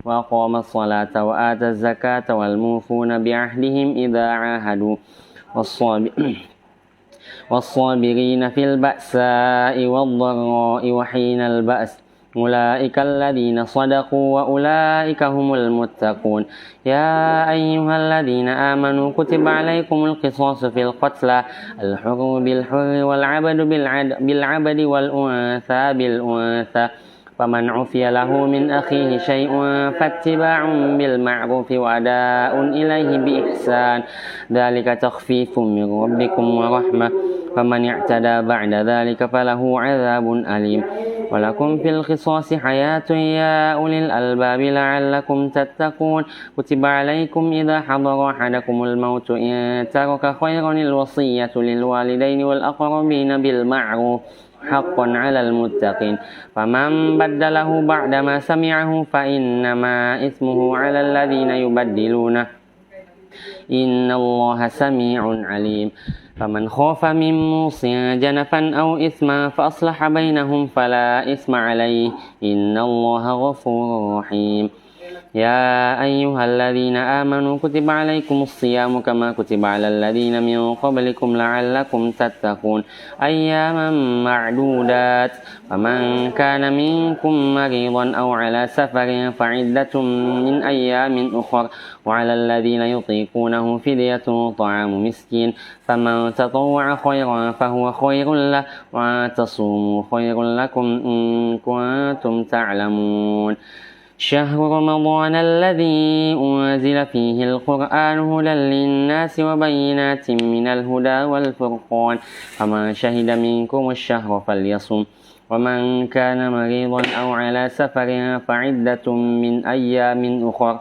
A: وأقام الصلاة وآتى الزكاة والموفون بعهدهم إذا عاهدوا والصابرين في البأساء والضراء وحين البأس أولئك الذين صدقوا وأولئك هم المتقون يا أيها الذين آمنوا كتب عليكم القصاص في القتلى الحر بالحر والعبد بالعبد والأنثى بالأنثى فمن عفي له من أخيه شيء فاتباع بالمعروف وأداء إليه بإحسان ذلك تخفيف من ربكم ورحمة فمن اعتدى بعد ذلك فله عذاب أليم ولكم في القصاص حياة يا أولي الألباب لعلكم تتقون كتب عليكم إذا حضر أحدكم الموت إن ترك خيرا الوصية للوالدين والأقربين بالمعروف حقا على المتقين فمن بدله بعدما سمعه فإنما إثمه على الذين يبدلونه إن الله سميع عليم فمن خاف من موص جنفا أو إثما فأصلح بينهم فلا إثم عليه إن الله غفور رحيم يا أيها الذين آمنوا كتب عليكم الصيام كما كتب على الذين من قبلكم لعلكم تتقون أياما معدودات فمن كان منكم مريضا أو على سفر فعدة من أيام أخر وعلى الذين يطيقونه فدية طعام مسكين فمن تطوع خيرا فهو خير له وأن تصوموا خير لكم إن كنتم تعلمون شهر رمضان الذي أنزل فيه القرآن هدى للناس وبينات من الهدى والفرقان فمن شهد منكم الشهر فليصم ومن كان مريضا أو على سفر فعدة من أيام أخر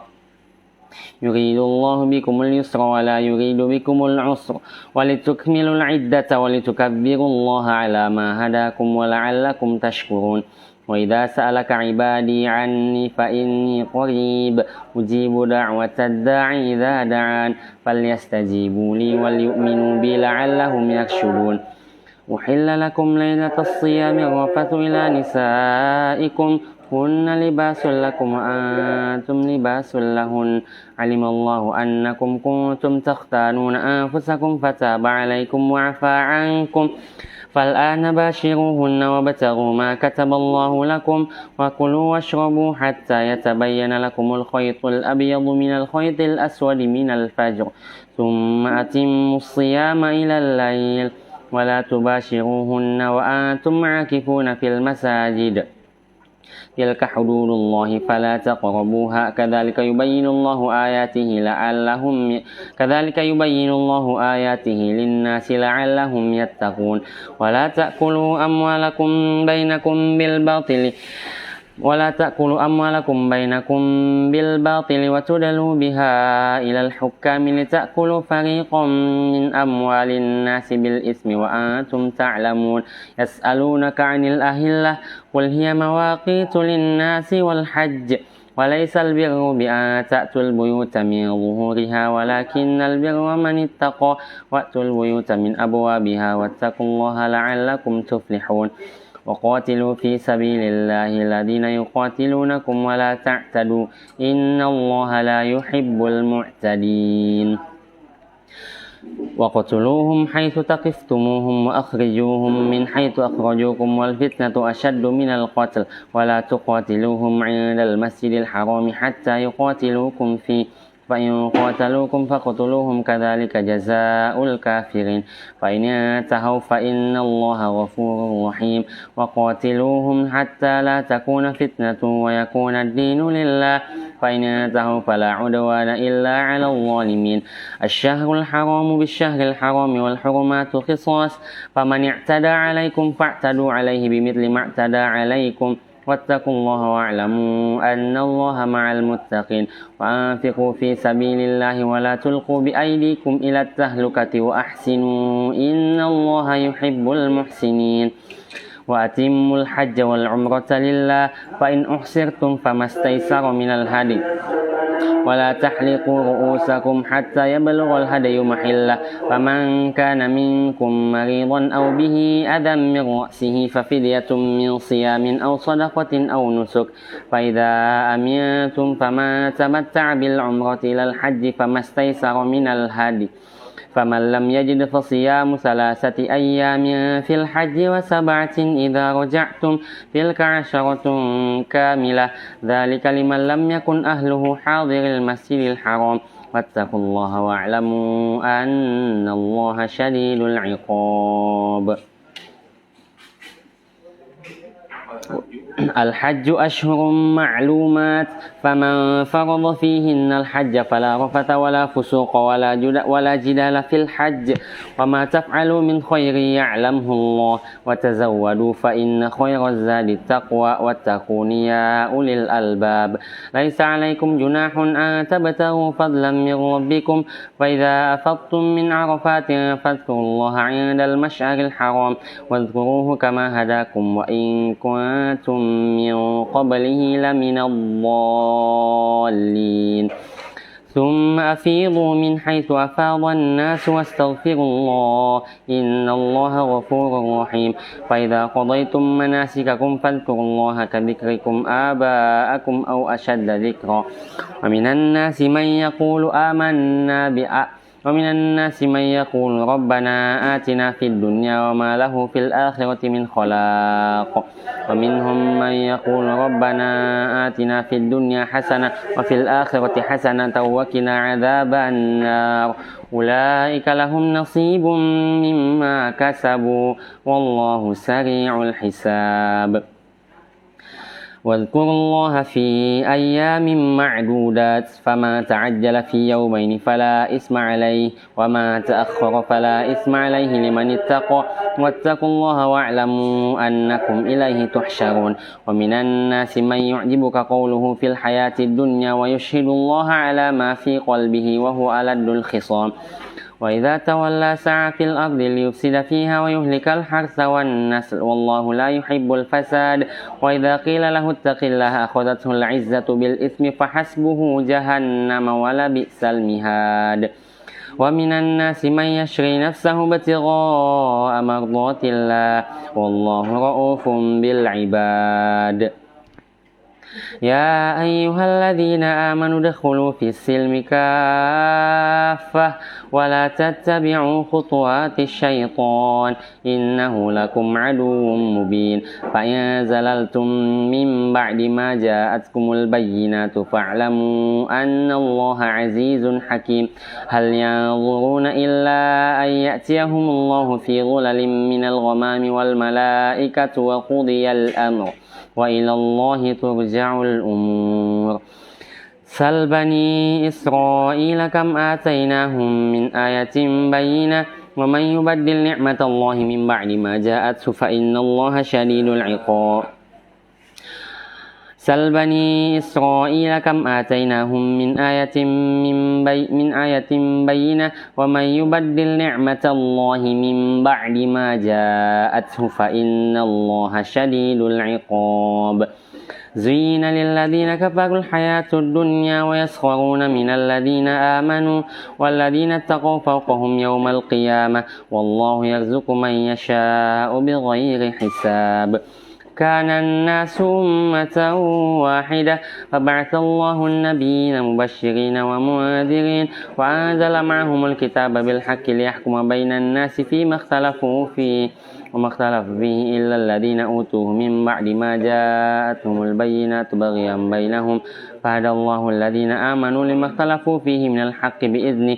A: يريد الله بكم اليسر ولا يريد بكم العسر ولتكملوا العدة ولتكبروا الله على ما هداكم ولعلكم تشكرون وإذا سألك عبادي عني فإني قريب أجيب دعوة الداعي إذا دعان فليستجيبوا لي وليؤمنوا بي لعلهم يرشدون أحل لكم ليلة الصيام الرفث إلى نسائكم هن لباس لكم وأنتم لباس لهن علم الله أنكم كنتم تختانون أنفسكم فتاب عليكم وعفى عنكم فالآن باشروهن وابتغوا ما كتب الله لكم وكلوا واشربوا حتى يتبين لكم الخيط الأبيض من الخيط الأسود من الفجر ثم أتموا الصيام إلى الليل ولا تباشروهن وأنتم عاكفون في المساجد تلك حدود الله فلا تقربوها كذلك يبين الله آياته للناس لعلهم يتقون ولا تأكلوا أموالكم بينكم بالباطل وتدلوا بها إلى الحكام لتأكلوا فريقا من أموال الناس بالإثم وأنتم تعلمون يسألونك عن الأهلة قل هي مواقيت للناس والحج وليس البر بأن تأتوا البيوت من ظهورها ولكن البر من اتقى وأتوا البيوت من أبوابها واتقوا الله لعلكم تفلحون وقاتلوا في سبيل الله الذين يقاتلونكم ولا تعتدوا إن الله لا يحب المعتدين وقتلوهم حيث ثقفتموهم وأخرجوهم من حيث أخرجوكم والفتنة أشد من القتل ولا تقاتلوهم عند المسجد الحرام حتى يقاتلوكم فيه فإن قاتلوكم فاقتلوهم كذلك جزاء الكافرين فإن انتهوا فإن الله غفور رحيم وقاتلوهم حتى لا تكون فتنة ويكون الدين لله فإن انتهوا فلا عدوان إلا على الظالمين الشهر الحرام بالشهر الحرام والحرمات قصاص فمن اعتدى عليكم فاعتدوا عليه بمثل ما اعتدى عليكم واتقوا الله واعلموا أن الله مع المتقين وأنفقوا في سبيل الله ولا تلقوا بأيديكم إلى التهلكة وأحسنوا إن الله يحب المحسنين وأتموا الحج والعمرة لله فإن أحصرتم فما استيسر من الهدي ولا تحلقوا رؤوسكم حتى يبلغ الهدي محله فمن كان منكم مريضا أو به أذى من رأسه ففدية من صيام أو صدقة أو نسك فإذا أمنتم فما تمتع بالعمرة إلى الحج فما استيسر من الهدي فمن لم يجد فصيام 3 أيام في الحج و7 إذا رجعتم تلك 10 كاملة ذلك لمن لم يكن أهله حاضر المسجد الحرام واتقوا الله واعلموا أن الله شديد العقاب الحج أشهر معلومات فمن فرض فيهن الحج فلا رفث ولا فسوق ولا جدال في الحج وما تفعلوا من خير يعلمه الله وتزودوا فإن خير الزاد التقوى واتقون يا أولي الألباب ليس عليكم جناح أن تبتغوا فضلا من ربكم فإذا أفضتم من عرفات فاذكروا الله عند المشعر الحرام واذكروه كما هداكم وإن كنتم من قبله لمن الضالين ثم أفيضوا من حيث أفاض الناس واستغفروا الله إن الله غفور رحيم فإذا قضيتم مناسككم فاذكروا الله كذكركم آباءكم أو أشد ذكرا ومن الناس من يقول ربنا آتنا في الدنيا وما له في الآخرة من خلاق ومنهم من يقول ربنا آتنا في الدنيا حسنة وفي الآخرة حسنة وقنا عذاب النار أولئك لهم نصيب مما كسبوا والله سريع الحساب واذكروا الله في أيام معدودات فما تعجل في يومين فلا إثم عليه وما تأخر فلا إثم عليه لمن اتقى واتقوا الله واعلموا أنكم إليه تحشرون ومن الناس من يعجبك قوله في الحياة الدنيا ويشهد الله على ما في قلبه وهو ألد الخصام وإذا تولى سعى في الأرض ليفسد فيها ويهلك الحرث والنسل والله لا يحب الفساد وإذا قيل له اتق الله أخذته العزة بالإثم فحسبه جهنم ولبئس المهاد ومن الناس من يشري نفسه ابتغاء مرضات الله والله رؤوف بالعباد يا أيها الذين آمنوا ادخلوا في السلم كافة ولا تتبعوا خطوات الشيطان إنه لكم عدو مبين فإن زللتم من بعد ما جاءتكم البينات فاعلموا أن الله عزيز حكيم هل ينظرون إلا أن يأتيهم الله في ظلل من الغمام والملائكة وقضي الأمر وإلى الله ترجع الأمور سل بني إسرائيل كم آتيناهم من آية بينة ومن يبدل نعمة الله من بعد ما جاءته فإن الله شديد العقاب سل بني إسرائيل كم آتيناهم من آية بينة ومن يبدل نعمة الله من بعد ما جاءته فإن الله شديد العقاب زين للذين كفروا الحياة الدنيا ويسخرون من الذين آمنوا والذين اتقوا فوقهم يوم القيامة والله يرزق من يشاء بغير حساب كان الناس أمة واحدة فبعث الله النبيين مبشرين ومنذرين وأنزل معهم الكتاب بالحق ليحكم بين الناس فيما اختلفوا فيه وما اختلف فيه إلا الذين أوتوه من بعد ما جاءتهم البينات بغيا بينهم فهدى الله الذين آمنوا لما اختلفوا فيه من الحق بإذنه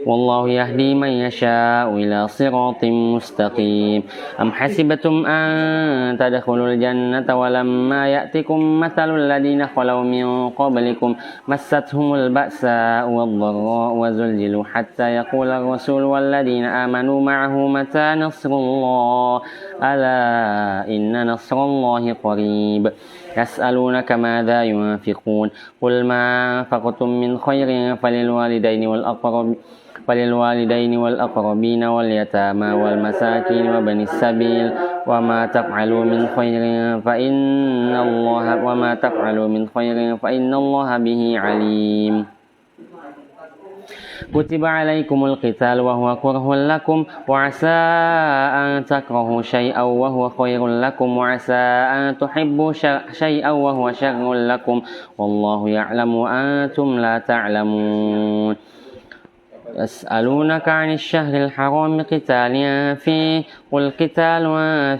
A: والله يهدي من يشاء إلى صراط مستقيم أم حسبتم أن تدخلوا الجنة ولما يأتكم مثل الذين خلوا من قبلكم مستهم البأساء والضراء وزلزلوا حتى يقول الرسول والذين آمنوا معه متى نصر الله ألا إن نصر الله قريب يسألونك ماذا ينفقون قل ما أنفقتم من خير فللوالدين والأقربين واليتامى والمساكين وبن السبيل وما تفعلوا من خير فإن الله به عليم كتب عليكم القتال وهو كره لكم وعسى أن تكرهوا شيئا وهو خير لكم وعسى أن تحبوا شيئا وهو شر لكم والله يعلم وأنتم لا تعلمون يسألونك عن الشهر الحرام قتال فيه قل قتال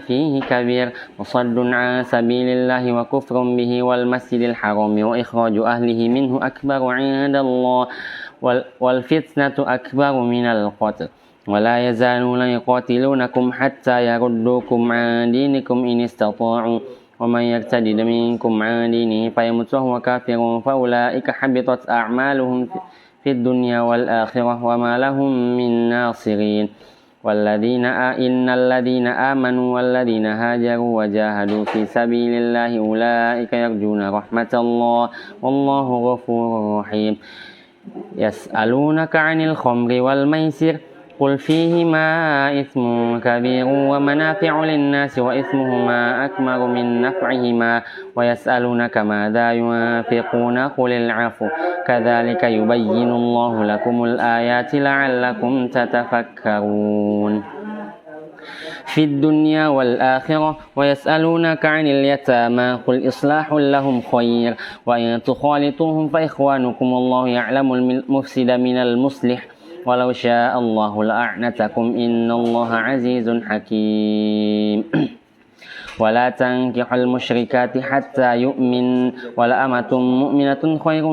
A: فيه كبير وصد عن سبيل الله وكفر به والمسجد الحرام وإخراج أهله منه أكبر عند الله والفتنة أكبر من القتل ولا يزالون يقاتلونكم حتى يردوكم عن دينكم إن استطاعوا ومن يرتد منكم عن دينه فيمت وهو كافر فأولئك حبطت أعمالهم في الدنيا والآخرة وما لهم من ناصرين إن الذين آمنوا والذين هاجروا وجاهدوا في سبيل الله أولئك يرجون رحمة الله والله غفور رحيم يسألونك عن الخمر والميسر قل فيهما إثم كبير ومنافع للناس وإثمهما أكبر من نفعهما ويسألونك ماذا ينفقون قل العفو كذلك يبين الله لكم الآيات لعلكم تتفكرون في الدنيا والآخرة ويسألونك عن اليتامى قل إصلاح لهم خير وإن تخالطوهم فإخوانكم والله يعلم المفسد من المصلح ولو شاء الله لأعنتكم إن الله عزيز حكيم ولا تنكحوا المشركات حتى يؤمن ولأمة مؤمنة خير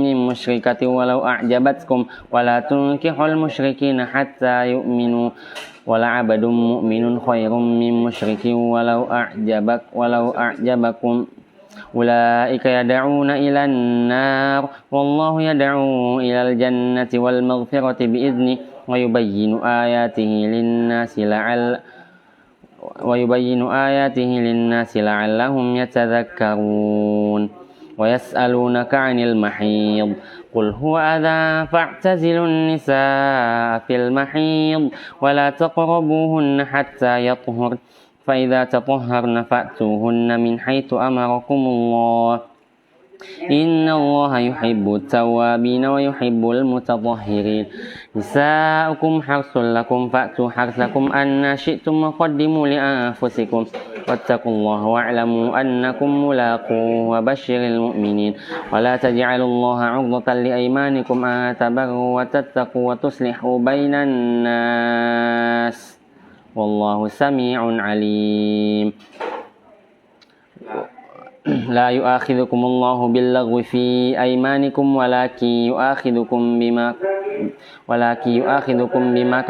A: من مشركة ولو أعجبتكم ولا تنكحوا المشركين حتى يؤمنوا ولعبد مؤمن خير من مشرك ولو أعجبكم أولئك يدعون إلى النار والله يدعو إلى الجنة والمغفرة بإذنه ويبين آياته للناس لعلهم يتذكرون ويسألونك عن المحيض قل هو أذى فاعتزلوا النساء في المحيض ولا تقربوهن حتى يطهرن فإذا تطهرن فأتوهن من حيث أمركم الله إن الله يحب التوابين ويحب المتطهرين نساؤكم حرث لكم فأتوا حرثكم أن شئتم وقدموا لأنفسكم واتقوا الله واعلموا أنكم ملاقوه وبشر المؤمنين ولا تجعلوا الله عرضة لأيمانكم أن تبروا وتتقوا وتصلحوا بين الناس والله سميع عليم لا يؤاخذكم الله باللغو في أيمانكم ولكن يؤاخذكم بما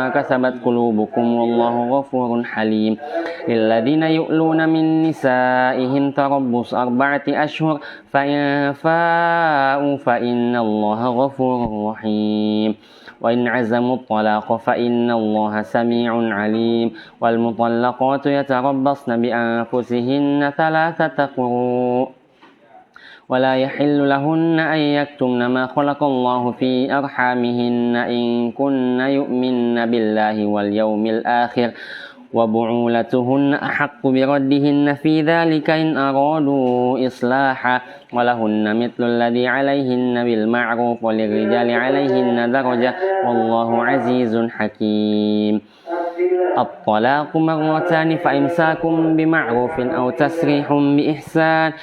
A: كسبت قلوبكم والله غفور حليم للذين يؤلون من نسائهم تربص 4 أشهر فإن فاءوا فإن الله غفور رحيم وإن عزموا الطلاق فإن الله سميع عليم والمطلقات يتربصن بأنفسهن 3 قروء ولا يحل لهن أن يكتمن ما خلق الله في أرحامهن إن كن يؤمن بالله واليوم الآخر وبعولتهن أحق بردهن في ذلك إن أرادوا إصلاحا ولهن مثل الذي عليهن بالمعروف وللرجال عليهن درجة والله عزيز حكيم الطلاق مرتان فإمساك بمعروف أو تسريح بإحسان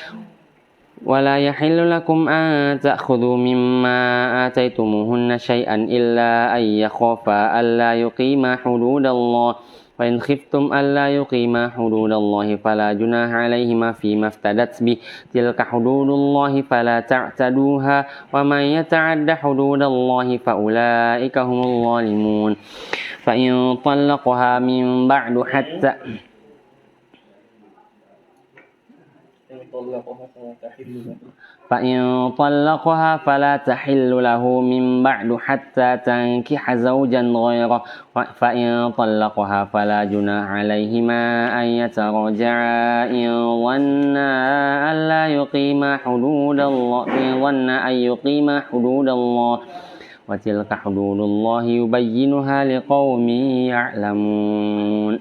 A: ولا يحل لكم أن تأخذوا مما آتيتموهن شيئا إلا أن يخافا ألا يقيما حدود الله فإن خفتم ألا يقيما حدود الله فلا جناح عليهما فيما افتدت به تلك حدود الله فلا تعتدوها ومن يتعد حدود الله فأولئك هم الظالمون فإن طلقها من بعد حتى فإن طلقها فلا تحل له من بعد حتى تنكح زوجا غيره فإن طلقها فلا جناح عليهما أن يتراجعا إن ظنا ألا يقيما حدود الله وتلك حدود الله يبينها لقوم يعلمون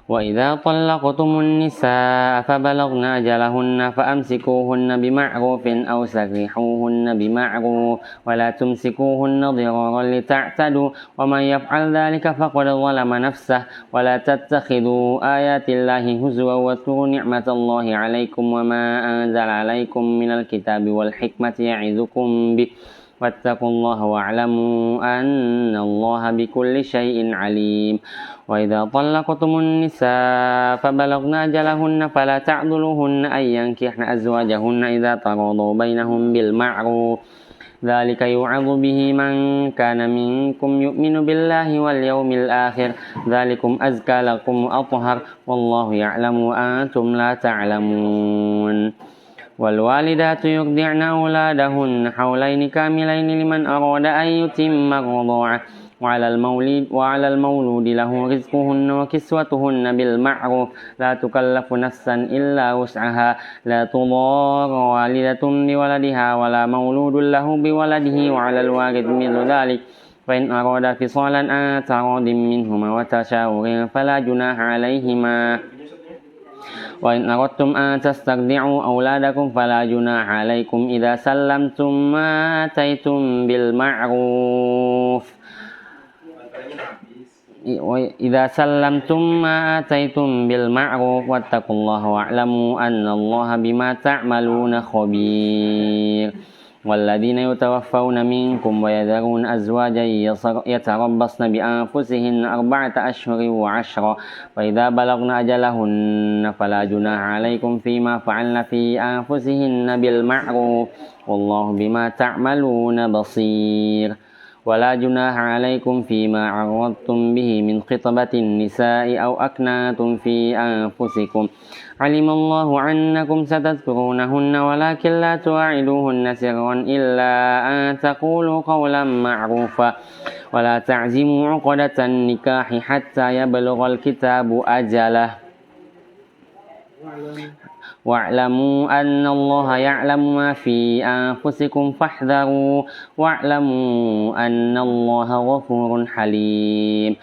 A: وإذا طلقتم النساء فبلغن أجلهن فأمسكوهن بمعروف أو سرحوهن بمعروف ولا تمسكوهن ضرارا لتعتدوا ومن يفعل ذلك فقد ظلم نفسه ولا تتخذوا آيات الله هزوا واذكروا نعمة الله عليكم وما أنزل عليكم من الكتاب والحكمة يعظكم به واتقوا الله واعلموا أن الله بكل شيء عليم وإذا طلقتم النساء فبلغن أجلهن فلا تعضلوهن أن ينكحن أزواجهن إذا تراضوا بينهم بالمعروف ذلك يوعظ به من كان منكم يؤمن بالله واليوم الآخر ذلكم أزكى لكم وأطهر والله يعلم وأنتم لا تعلمون والوالدات يرضعن أولادهن حولين كاملين لمن أراد أن يتم الرضاعة وعلى المولود له رزقهن وكسوتهن بالمعروف لا تكلف نفسا إلا وسعها لا تضار والدة بولدها ولا مولود له بولده وعلى الوارث مثل ذلك فإن أراد فصالا عن تراض منهما وتشاور فلا جناح عليهما وإن أردتم أن تسترضعوا أولادكم فلا جناح عليكم إذا سلمتم ما آتيتم بالمعروف واتقوا الله واعلموا أن الله بما تعملون خبير والذين يتوفون منكم ويذرون أزواجا يتربصن بأنفسهن 4 أشهر وعشرا وإذا بلغن أجلهن فلا جناح عليكم فيما فعلن في أنفسهن بالمعروف والله بما تعملون بصير ولا جناح عليكم فيما عرضتم به من خطبة النساء أو أكننتم في أنفسكم علم الله أنكم ستذكرونهن ولكن لا تواعدوهن سرا إلا أن تقولوا قولا معروفا ولا تعزموا عقدة النكاح حتى يبلغ الكتاب أجله واعلموا أن الله يعلم ما في أنفسكم فاحذروا واعلموا أن الله غفور حليم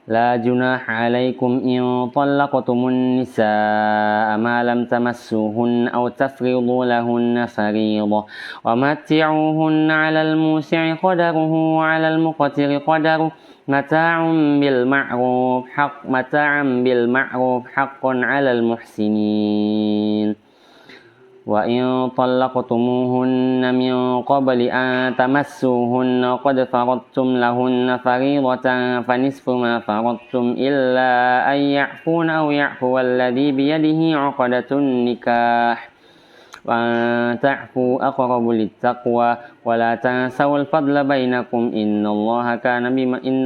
A: لا جناح عليكم إن طلقتم النساء ما لم تمسوهن أو تفرضوا لهن فريضة ومتعوهن على الموسع قدره وعلى المقتر قدره متاعا بالمعروف حق على المحسنين وإن طلقتموهن من قبل أن تمسوهن قد فرضتم لهن فريضة فنصف ما فرضتم إلا أن يعفون أو يعفو الذي بيده عقدة النكاح وأن تعفوا أقرب للتقوى ولا تنسوا الفضل بينكم إن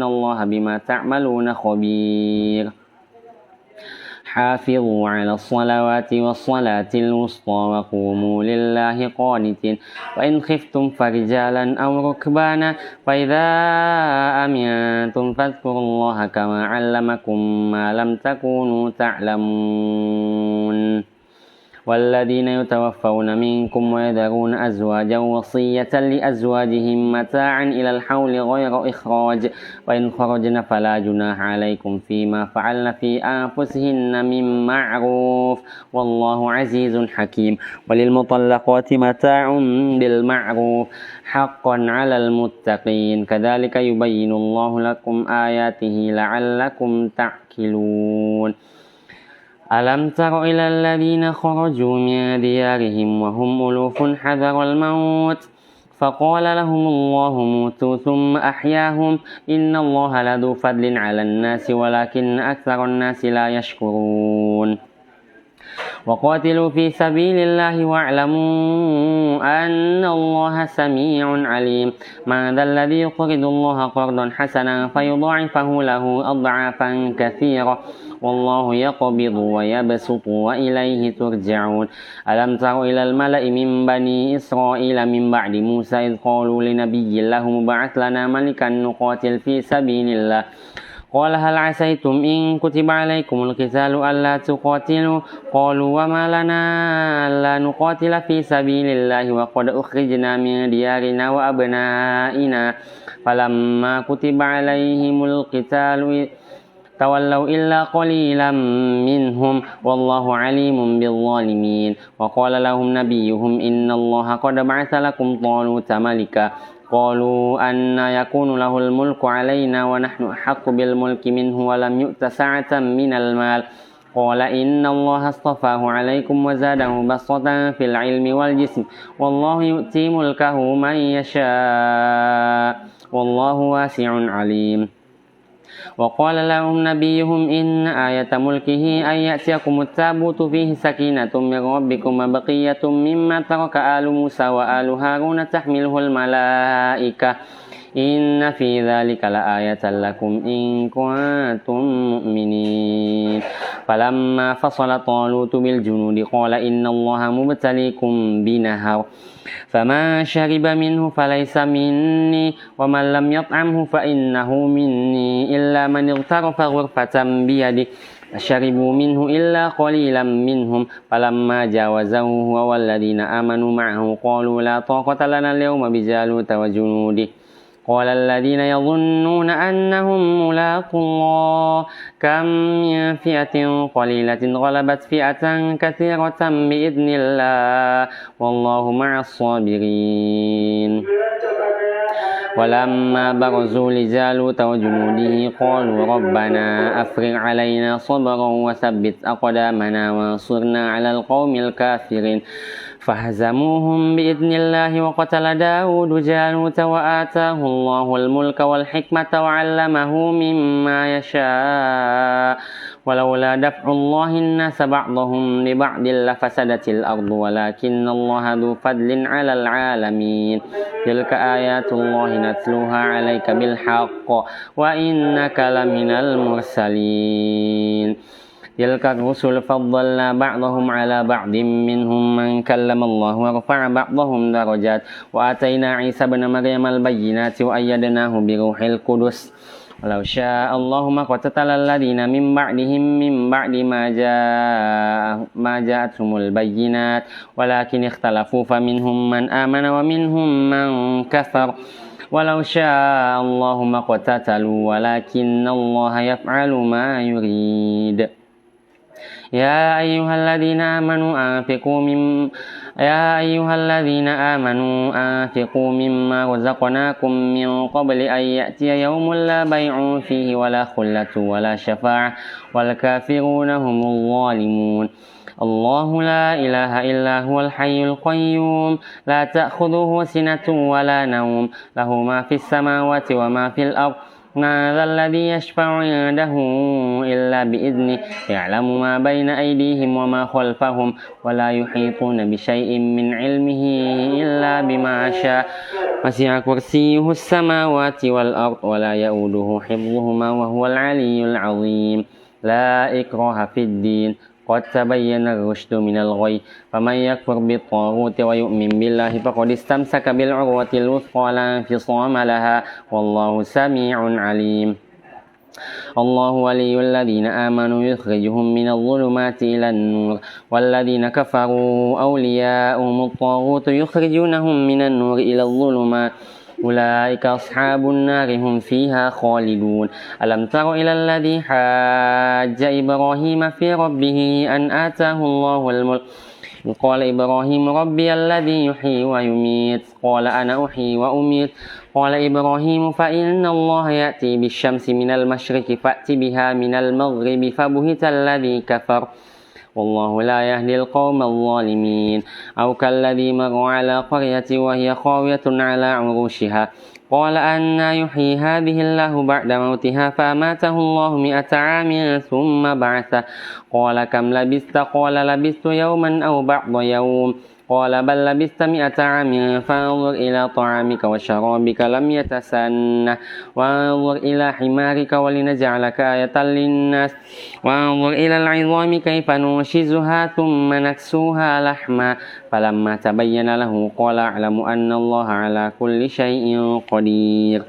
A: الله بما تعملون خبير حافظوا على الصلوات والصلاة الوسطى وقوموا لله قانتين وإن خفتم فرجالا أو ركبانا فإذا أمنتم فاذكروا الله كما علمكم ما لم تكونوا تعلمون والذين يتوفون منكم ويذرون أزواجا وصية لأزواجهم متاعا إلى الحول غير إخراج وإن خرجن فلا جناح عليكم فيما فعلن في أنفسهن من معروف والله عزيز حكيم وللمطلقات متاع بالمعروف حقا على المتقين كذلك يبين الله لكم آياته لعلكم تعقلون ألم تر إلى الذين خرجوا من ديارهم وهم ألوف حذر الموت فقال لهم الله موتوا ثم أحياهم إن الله لذو فضل على الناس ولكن أكثر الناس لا يشكرون وقاتلوا في سبيل الله واعلموا أن الله سميع عليم ما ذا الذي يقرض الله قرضا حسنا فيضاعفه له أضعافا كثيرة والله يقبض ويبسط وإليه ترجعون ألم تر إلى الملأ من بني إسرائيل من بعد موسى إذ قالوا لنبي له مبعث لنا ملكا نقاتل في سبيل الله قال هل عسيتم إن كتب عليكم القتال ألا تقاتلوا قالوا وما لنا ألا نقاتل في سبيل الله وقد أخرجنا من ديارنا وأبنائنا فلما كتب عليهم القتال تولوا إلا قليلا منهم والله عليم بالظالمين وقال لهم نبيهم إن الله قد بعث لكم طالوت ملكا قالوا أن يكون له الملك علينا ونحن أحق بالملك منه ولم يؤت سعة من المال قال إن الله اصطفاه عليكم وزاده بسطة في العلم والجسم والله يؤتي ملكه من يشاء والله واسع عليم وقال لهم نبيهم إن آية ملكه أن يأتيكم التابوت فيه سكينة من ربكم وبقية مما ترك آل موسى وآل هارون تحمله الملائكة إن في ذلك لآية لكم إن كنتم مؤمنين فلما فصل طالوت بالجنود قال إن الله مبتليكم بنهر فمن شرب منه فليس مني ومن لم يطعمه فإنه مني إلا من اغترف غرفة بيده فشربوا منه إلا قليلا منهم فلما جاوزه هو والذين آمنوا معه قالوا لا طاقة لنا اليوم بجالوت وجنوده قال الذين يظنون أنهم ملاقو الله كم من فئة قليلة غلبت فئة كثيرة بإذن الله والله مع الصابرين ولما برزوا لجالوت وجنوده قالوا ربنا أفرغ علينا صبرا وثبت أقدامنا وانصرنا على القوم الكافرين فهزموهم بإذن الله وقتل داود جالوت وآتاه الله الملك والحكمة وعلمه مما يشاء ولولا دفع الله الناس بعضهم لبعض لفسدت الأرض ولكن الله ذو فضل على العالمين تلك آيات الله نتلوها عليك بالحق وإنك لمن المرسلين تلك الرسل فضلنا بعضهم على بعض منهم من كلم الله ورفع بعضهم درجات وآتينا عيسى ابن مريم البينات وأيدناه بروح القدس ولو شاء الله ما قتل الذين من بعدهم من بعد ما جاءتهم البينات ولكن اختلفوا فمنهم من آمن ومنهم من كفر ولو شاء الله ما قتتلوا ولكن الله يفعل ما يريد يا أيها الذين آمنوا أنفقوا مما رزقناكم من قبل أن يأتي يوم لا بيع فيه ولا خلة ولا شفاعة والكافرون هم الظالمون الله لا إله إلا هو الحي القيوم لا تأخذه سنة ولا نوم له ما في السماوات وما في الأرض ما ذا الذي يشفع عنده إلا بإذنه يعلم ما بين أيديهم وما خلفهم ولا يحيطون بشيء من علمه إلا بما شاء وسع كرسيه السماوات والأرض ولا يؤوده حفظهما وهو العلي العظيم لا إكراه في الدين قد تبين الرشد من الغي فمن يكفر بالطاغوت ويؤمن بالله فقد استمسك بالعروة الوثقى لا انفصام لها والله سميع عليم الله ولي الذين آمنوا يخرجهم من الظلمات إلى النور والذين كفروا أولياؤهم الطاغوت يخرجونهم من النور إلى الظلمات أولئك أصحاب النار هم فيها خالدون ألم تر إلى الذي حاج إبراهيم في ربه أن آتاه الله الملك قال إبراهيم ربي الذي يحيي ويميت قال أنا أحيي وأميت قال إبراهيم فإن الله يأتي بالشمس من المشرق فأت بها من المغرب فبهت الذي كفر والله لا يهدي القوم الظالمين أو كالذي مر على قرية وهي خاوية على عروشها قال أنى يحيي هذه الله بعد موتها فأماته الله 100 عام ثم بعثه قال كم لبثت قال لبثت يوما أو بعض يوم قال بل لبثت 100 عام فانظر إلى طعامك وشرابك لم يتسنه وانظر إلى حمارك ولنجعلك آية للناس وانظر إلى العظام كيف ننشزها ثم نكسوها لحما فلما تبين له قال أعلم أن الله على كل شيء قدير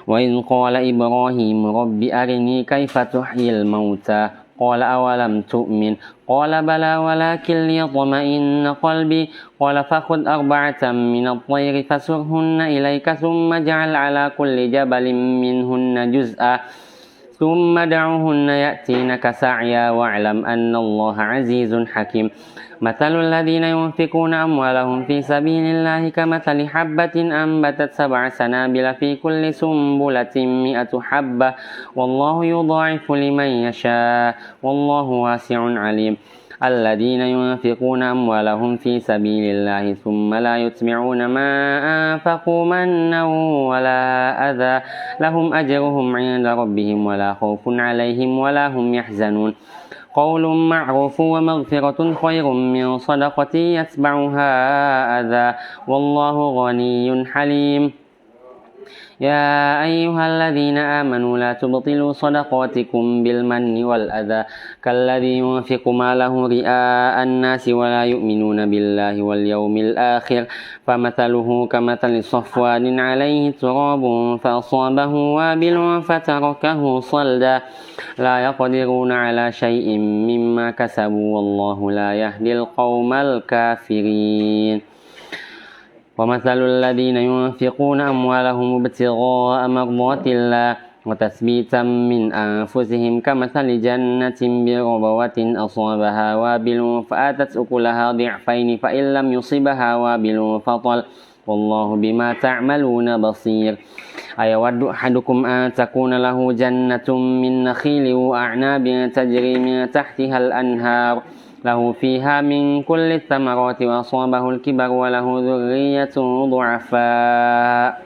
A: وإذ قال إبراهيم رب أرني كيف تحيي الموتى قال أولم تؤمن قال بلى ولكن ليطمئن قلبي قال فخذ 4 من الطير فسرهن إليك ثم اجعل على كل جبل منهن جزءا ثم دعوهن يأتينك سعيا واعلم أن الله عزيز حكيم مثل الذين ينفقون أموالهم في سبيل الله كمثل حبة أنبتت 7 سنابل في كل سنبلة 100 حبة والله يضاعف لمن يشاء والله واسع عليم الذين ينفقون أموالهم في سبيل الله ثم لا يتبعون ما أنفقوا منا ولا أذى لهم أجرهم عند ربهم ولا خوف عليهم ولا هم يحزنون قول معروف ومغفرة خير من صدقة يتبعها أذى والله غني حليم يا أيها الذين آمنوا لا تبطلوا صدقاتكم بالمن والأذى كالذي ينفق ماله رئاء الناس ولا يؤمنون بالله واليوم الآخر فمثله كمثل صفوان عليه تراب فأصابه وابل فتركه صلدا لا يقدرون على شيء مما كسبوا والله لا يهدي القوم الكافرين ومثل الذين ينفقون أموالهم ابتغاء مرضات الله وتثبيتا من أنفسهم كمثل جنة بربوة أصابها وابل فآتت أكلها ضعفين فإن لم يصبها وابل فطل والله بما تعملون بصير أيود أحدكم أن تكون له جنة من نخيل وأعناب تجري من تحتها الأنهار له فيها من كل الثمرات وأصابه الكبر وله ذرية ضعفاء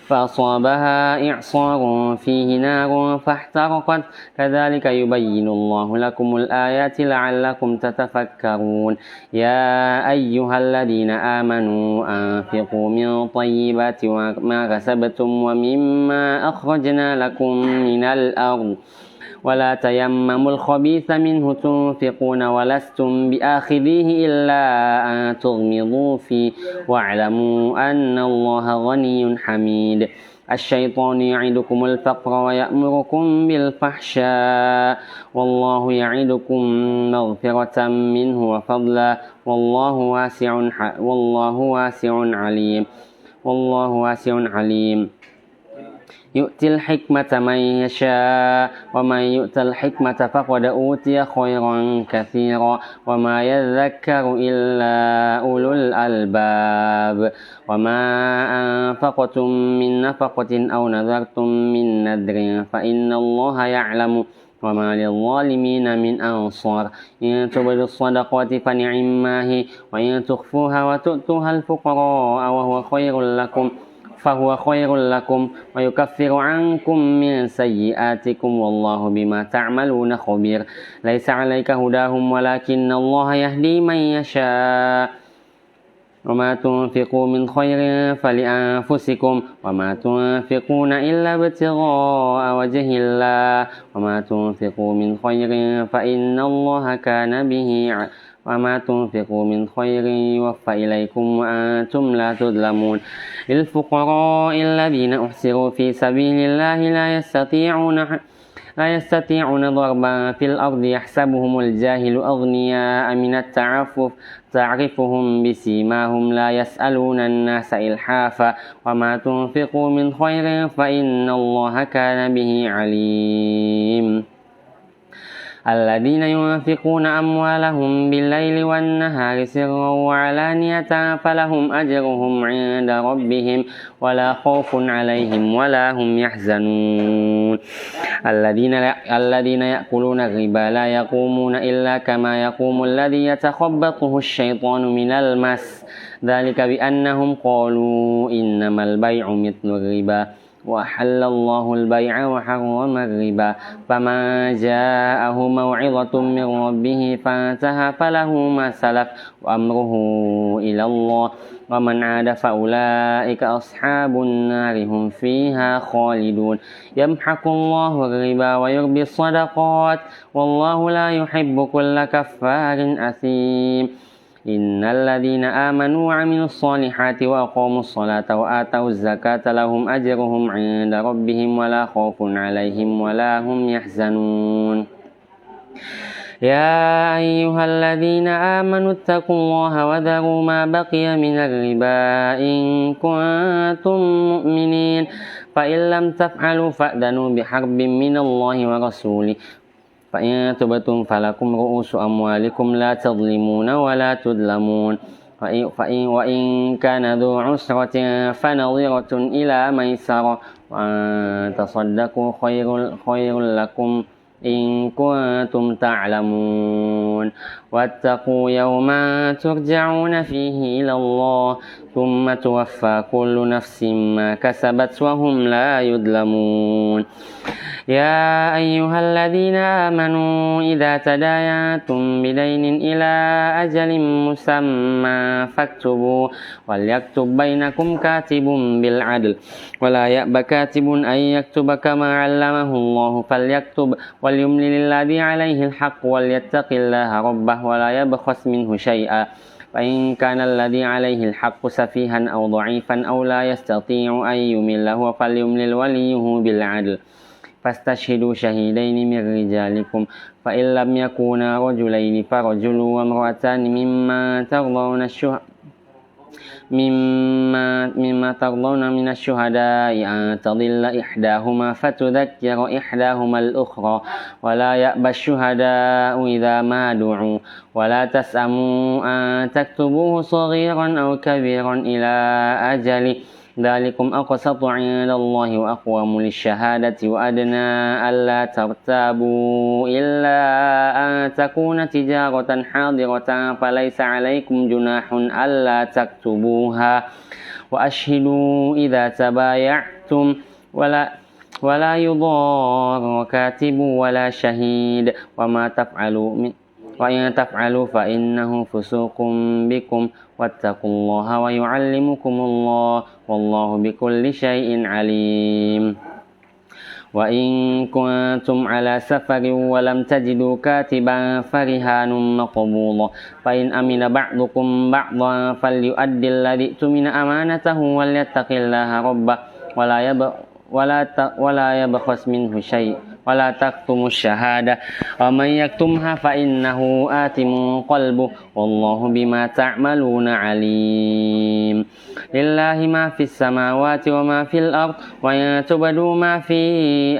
A: فأصابها إعصار فيه نار فاحترقت كذلك يبين الله لكم الآيات لعلكم تتفكرون يا أيها الذين آمنوا أنفقوا من طيبات ما كسبتم ومما أخرجنا لكم من الأرض ولا تيمموا الخبيث منه تنفقون ولستم بآخذيه إلا أن تغمضوا فيه واعلموا أن الله غني حميد الشيطان يعدكم الفقر ويأمركم بالفحشاء والله يعدكم مغفرة منه وفضلا والله واسع عليم يؤتي الحكمة من يشاء ومن يؤت الحكمة فقد أوتي خيرا كثيرا وما يذكر إلا أولو الألباب وما أنفقتم من نفقة أو نذرتم من نذر فإن الله يعلم وما للظالمين من أنصار إن تبدوا الصدقات فنعما هي وإن تخفوها وتؤتوها الفقراء فهو خير لكم ويكفر عنكم من سيئاتكم والله بما تعملون خبير ليس عليك هداهم ولكن الله يهدي من يشاء وما تنفقوا من خير فلأنفسكم وما تنفقون إلا ابتغاء وجه الله وما تنفقوا من خير فإن الله كان به وما تنفقوا من خير يوفى إليكم وأنتم لا تظلمون للفقراء الذين أحصروا في سبيل الله لا يستطيعون ضربا في الأرض يحسبهم الجاهل أغنياء من التعفف تعرفهم بسيماهم لا يسألون الناس إلحافا وما تنفقوا من خير فإن الله كان به عليم الذين ينفقون أموالهم بالليل والنهار سرا وعلانية فلهم أجرهم عند ربهم ولا خوف عليهم ولا هم يحزنون الذين يأكلون الربا لا يقومون إلا كما يقوم الذي يتخبطه الشيطان من المس ذلك بأنهم قالوا إنما البيع مثل الربا وأحل الله البيع وحرم الربا فمن جاءه موعظة من ربه فانتهى فله ما سلف وأمره إلى الله ومن عاد فأولئك أصحاب النار هم فيها خالدون يمحق الله الربا ويربي الصدقات والله لا يحب كل كفار أثيم إن الذين آمنوا وعملوا الصالحات وأقاموا الصلاة وآتوا الزكاة لهم أجرهم عند ربهم ولا خوف عليهم ولا هم يحزنون يا أيها الذين آمنوا اتقوا الله وذروا ما بقي من الربا إن كنتم مؤمنين فإن لم تفعلوا فأذنوا بحرب من الله ورسوله فإن تبتم فلكم رؤوس أموالكم لا تظلمون ولا تظلمون وإن كان ذو عسرة فنظرة إلى ميسرة وأن تصدقوا خير لكم إن كنتم تعلمون واتقوا يوما ترجعون فيه إلى الله ثم توفى كل نفس ما كسبت وهم لا يظلمون يا أيها الذين آمنوا إذا تداينتم بدين إلى أجل مسمى فاكتبوا وليكتب بينكم كاتب بالعدل ولا يأب كاتب أن يكتب كما علمه الله فليكتب وليملل الذي عليه الحق وليتق الله ربه ولا يبخس منه شيئا فإن كان الذي عليه الحق سفيها أو ضعيفا أو لا يستطيع أن يمل فليملل وليه بالعدل فاستشهدوا شهيدين من رجالكم فإن لم يكونا رجلين فرجل وامرأتان مما ترضون من الشهداء أن تضل إحداهما فتذكر إحداهما الأخرى ولا يأبى الشهداء إذا ما دعوا ولا تسأموا أن تكتبوه صغيرا أو كبيرا إلى أجله ذلكم أقسط عند الله وأقوم للشهادة وأدنى ألا ترتابوا إلا أن تكون تجارة حاضرة فليس عليكم جناح ألا تكتبوها وأشهدوا إذا تبايعتم ولا يضار كاتب ولا شهيد وإن تفعلوا فإنه فسوق بكم واتقوا الله ويعلمكم الله والله بكل شيء عليم وإن كنتم على سفر ولم تجدوا كاتبا فرهان مقبوضة فإن أمن بعضكم بعضا فليؤدي الذي اؤتمن أمانته وليتق الله ربه ولا يبخس منه شيء ولا تكتموا الشهادة ومن يكتمها فإنه آثم قلبه والله بما تعملون عليم لله ما في السماوات وما في الأرض وإن تبدوا ما في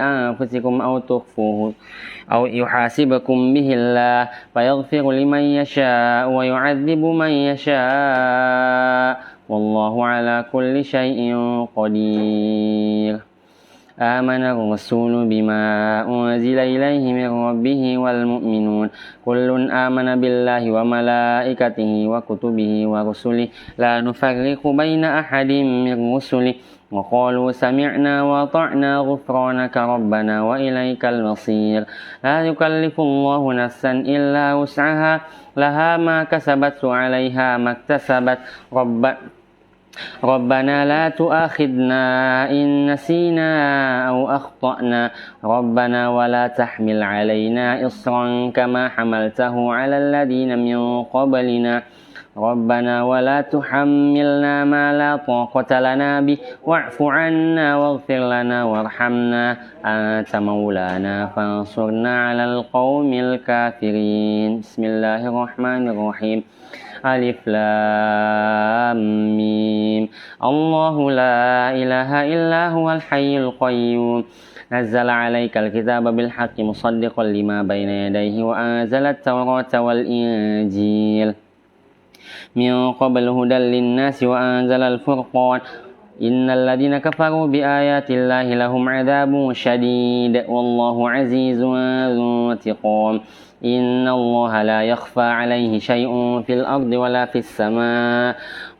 A: أنفسكم أو تخفوه أو يحاسبكم به الله فيغفر لمن يشاء ويعذب من يشاء والله على كل شيء قدير آمن الرسول بما أنزل إليه من ربه والمؤمنون كل آمن بالله وملائكته وكتبه ورسله لا نفرق بين أحد من رسله وقالوا سمعنا وأطعنا غفرانك ربنا وإليك المصير لا يكلف الله نفسا إلا وسعها لها ما كسبت وعليها ما اكتسبت ربنا لا تؤاخذنا إن نسينا أو أخطأنا ربنا ولا تحمل علينا إصرا كما حملته على الذين من قبلنا ربنا ولا تحملنا ما لا طاقة لنا به واعف عنا واغفر لنا وارحمنا أنت مولانا فانصرنا على القوم الكافرين بسم الله الرحمن الرحيم ألف لام ميم الله لا إله إلا هو الحي القيوم نزل عليك الكتاب بالحق مصدقا لما بين يديه وأنزل التوراة والإنجيل من قبل هدى للناس وأنزل الفرقان إن الذين كفروا بآيات الله لهم عذاب شديد والله عزيز ذو انتقام إن الله لا يخفى عليه شيء في الأرض ولا في السماء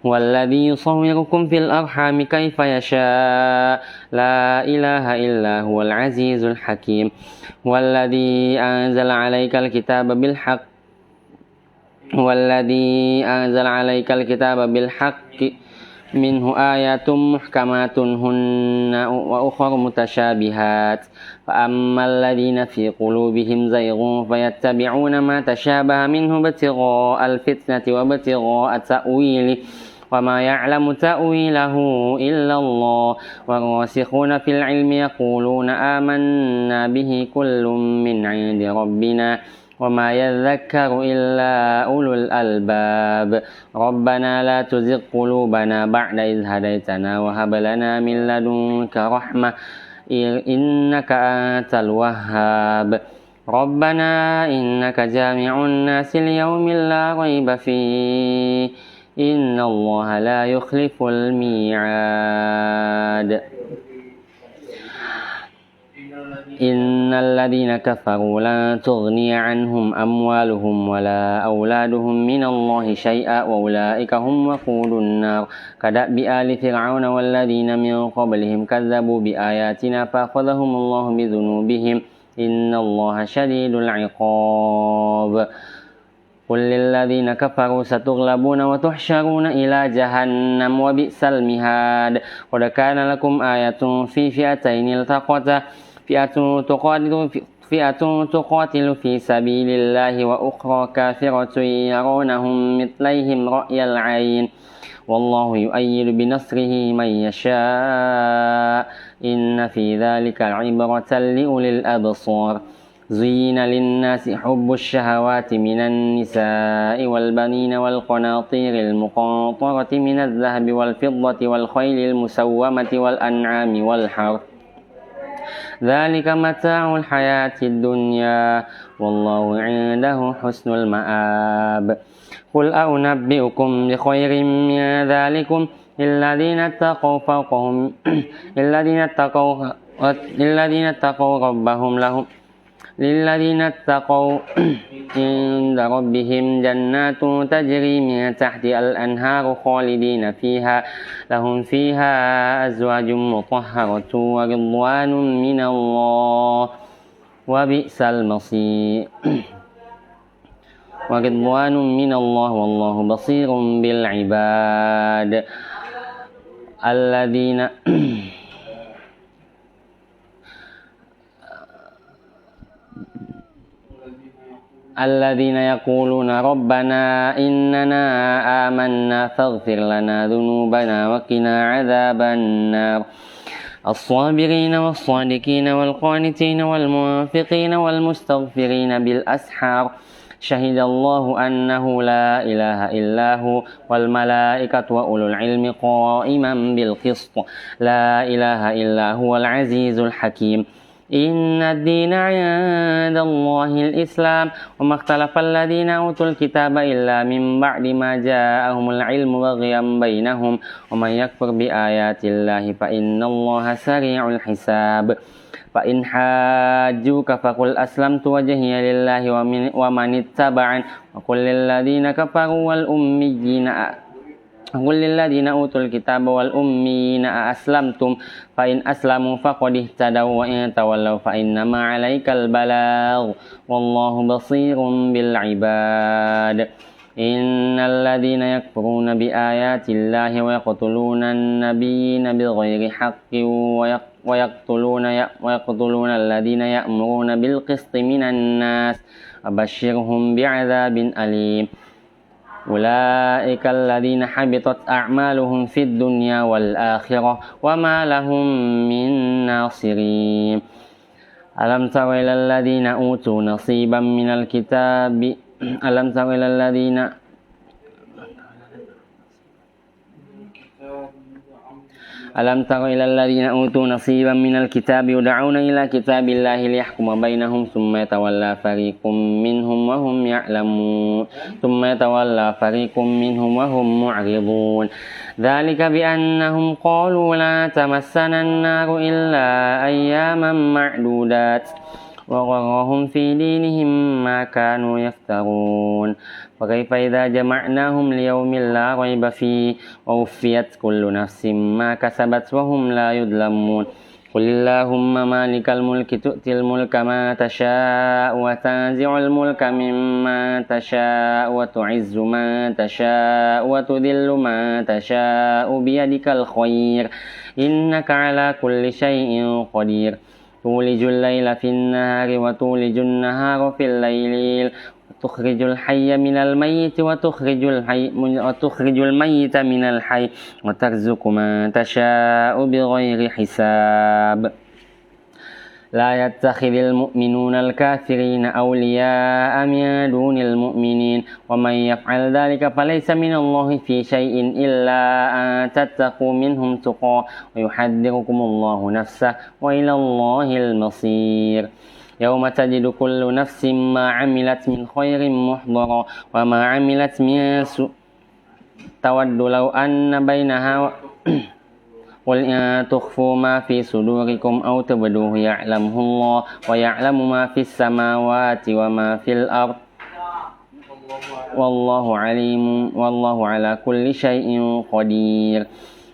A: هو الذي يصوركم في الأرحام كيف يشاء لا إله إلا هو العزيز الحكيم هو الذي أنزل عليك الكتاب بالحق منه آيات محكمات هن وأخر متشابهات فأما الذين في قلوبهم زيغ فيتبعون ما تشابه منه ابتغاء الفتنة وابتغاء تأويله وما يعلم تأويله إلا الله والراسخون في العلم يقولون آمنا به كل من عند ربنا وما يذكر إلا أولو الألباب ربنا لا تزغ قلوبنا بعد إذ هديتنا وهب لنا من لدنك رحمة إنك أنت الوهاب ربنا إنك جامع الناس ليوم لا ريب فيه إن الله لا يخلف الميعاد إن الذين كفروا لن تغني عنهم أموالهم ولا أولادهم من الله شيئا وأولئك هم وقود النار كدأب آل فرعون والذين من قبلهم كذبوا بآياتنا فأخذهم الله بذنوبهم إن الله شديد العقاب قل للذين كفروا ستغلبون وتحشرون إلى جهنم وبئس المهاد قد كان لكم آية في فئتين التقتا فئة تقاتل في سبيل الله وأخرى كافرة يرونهم مثليهم رأي العين والله يؤيد بنصره من يشاء إن في ذلك عبرة لأولي الأبصار زين للناس حب الشهوات من النساء والبنين والقناطير المقنطرة من الذهب والفضة والخيل المسومة والأنعام والحرث ذلك متاع الحياة الدنيا والله عنده حسن المآب قل أنبئكم بخير من ذلكم للذين اتقوا عند ربهم جنات تجري من تحتها الأنهار خالدين فيها لهم فيها أزواج مطهرة ورضوان من الله وبئس المصير ورضوان من الله والله بصير بالعباد الذين يقولون ربنا إننا آمنا فاغفر لنا ذنوبنا وقنا عذاب النار الصابرين والصادقين والقانتين والمنفقين والمستغفرين بالأسحار شهد الله أنه لا إله إلا هو والملائكة وأولو العلم قائما بالقسط لا إله إلا هو العزيز الحكيم إن الدين عند الله الإسلام وما اختلف الذين أوتوا الكتاب إلا من بعد ما جاءهم العلم بغيا بينهم ومن يكفر بآيات الله فإن الله سريع الحساب فإن حاجوك فقل أسلمت وجهي لله ومن اتبعني وقل للذين كفروا قل للذين أوتوا الكتاب والأميين أسلمتم فإن أسلموا فقد اهتدوا وإن تولوا فإنما عليك البلاغ والله بصير بالعباد إن الذين يكفرون بآيات الله ويقتلون النبيين بغير حق ويقتلون الذين يأمرون بالقسط من الناس وبشرهم بعذاب أليم أولئك الذين حبطت أعمالهم في الدنيا والآخرة وما لهم من ناصرين ألم تر إلى الذين أوتوا نصيبا من الكتاب ألم تر إلى الذين أوتوا نصيبا من الكتاب يدعون إلى كتاب الله ليحكم بينهم ثم يتولى فريق منهم وهم معرضون ذلك بأنهم قالوا لا تمسنا النار إلا أياما معدودات وغرهم في دينهم ما كانوا يفترون فكيف إذا جمعناهم ليوم لا ريب فيه ووفيت كل نفس ما كسبت وهم لا يظلمون قل اللهم مالك الملك تؤتي الملك ما تشاء وتنزع الملك ممن تشاء وتعز من تشاء وتذل من تشاء بيدك الخير إنك على كل شيء قدير تولج الليل في النهار وتولج النهار في الليل وتخرج الحي من الميت وتخرج الميت من الحي وترزق من تشاء بغير حساب لا يتخذ المؤمنون الكافرين أولياء من دون المؤمنين ومن يفعل ذلك فليس من الله في شيء إلا أن تتقوا منهم تقى ويحذركم الله نفسه وإلى الله المصير يوم تجد كل نفس ما عملت من خير محضرا وما عملت من سوء تود لو أن بينها قل إن تخفوا ما في صدوركم أو تبدوه يعلمه الله ويعلم ما في السماوات وما في الأرض والله عليم والله على كل شيء قدير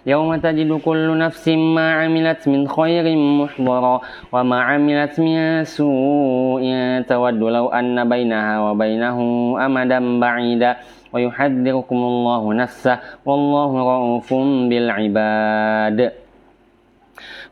A: يوم تجد كل نفس ما عملت من خير محضرا وما عملت من سوء تود لو أن بينها وبينه أمدا بعيدا ويحذركم الله نفسه والله رؤوف بالعباد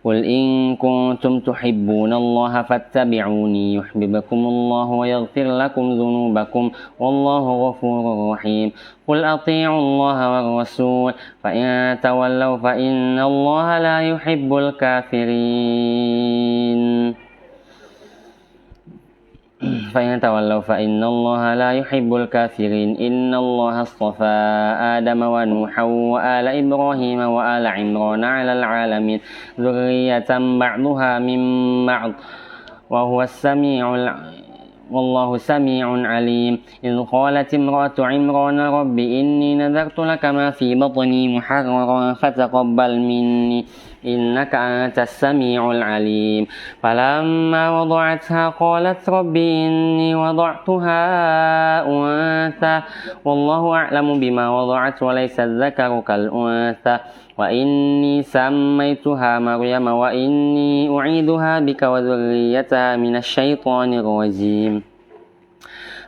A: قل إن كنتم تحبون الله فاتبعوني يحببكم الله ويغفر لكم ذنوبكم والله غفور رحيم قل أطيعوا الله والرسول فإن تولوا فإن الله لا يحب الكافرين فإن تولوا فإن الله لا يحب الكافرين إن الله اصطفى آدم ونوحا وآل إبراهيم وآل عمران على العالمين ذرية بعضها من بعض والله سميع عليم إذ قالت امرأة عمران رب إني نذرت لك ما في بطني محررا فتقبل مني إنك أنت السميع العليم فلما وضعتها قالت رب إني وضعتها أنثى والله أعلم بما وضعت وليس الذكر كالأنثى وإني سميتها مريم وإني أعيذها بك وذريتها من الشيطان الرجيم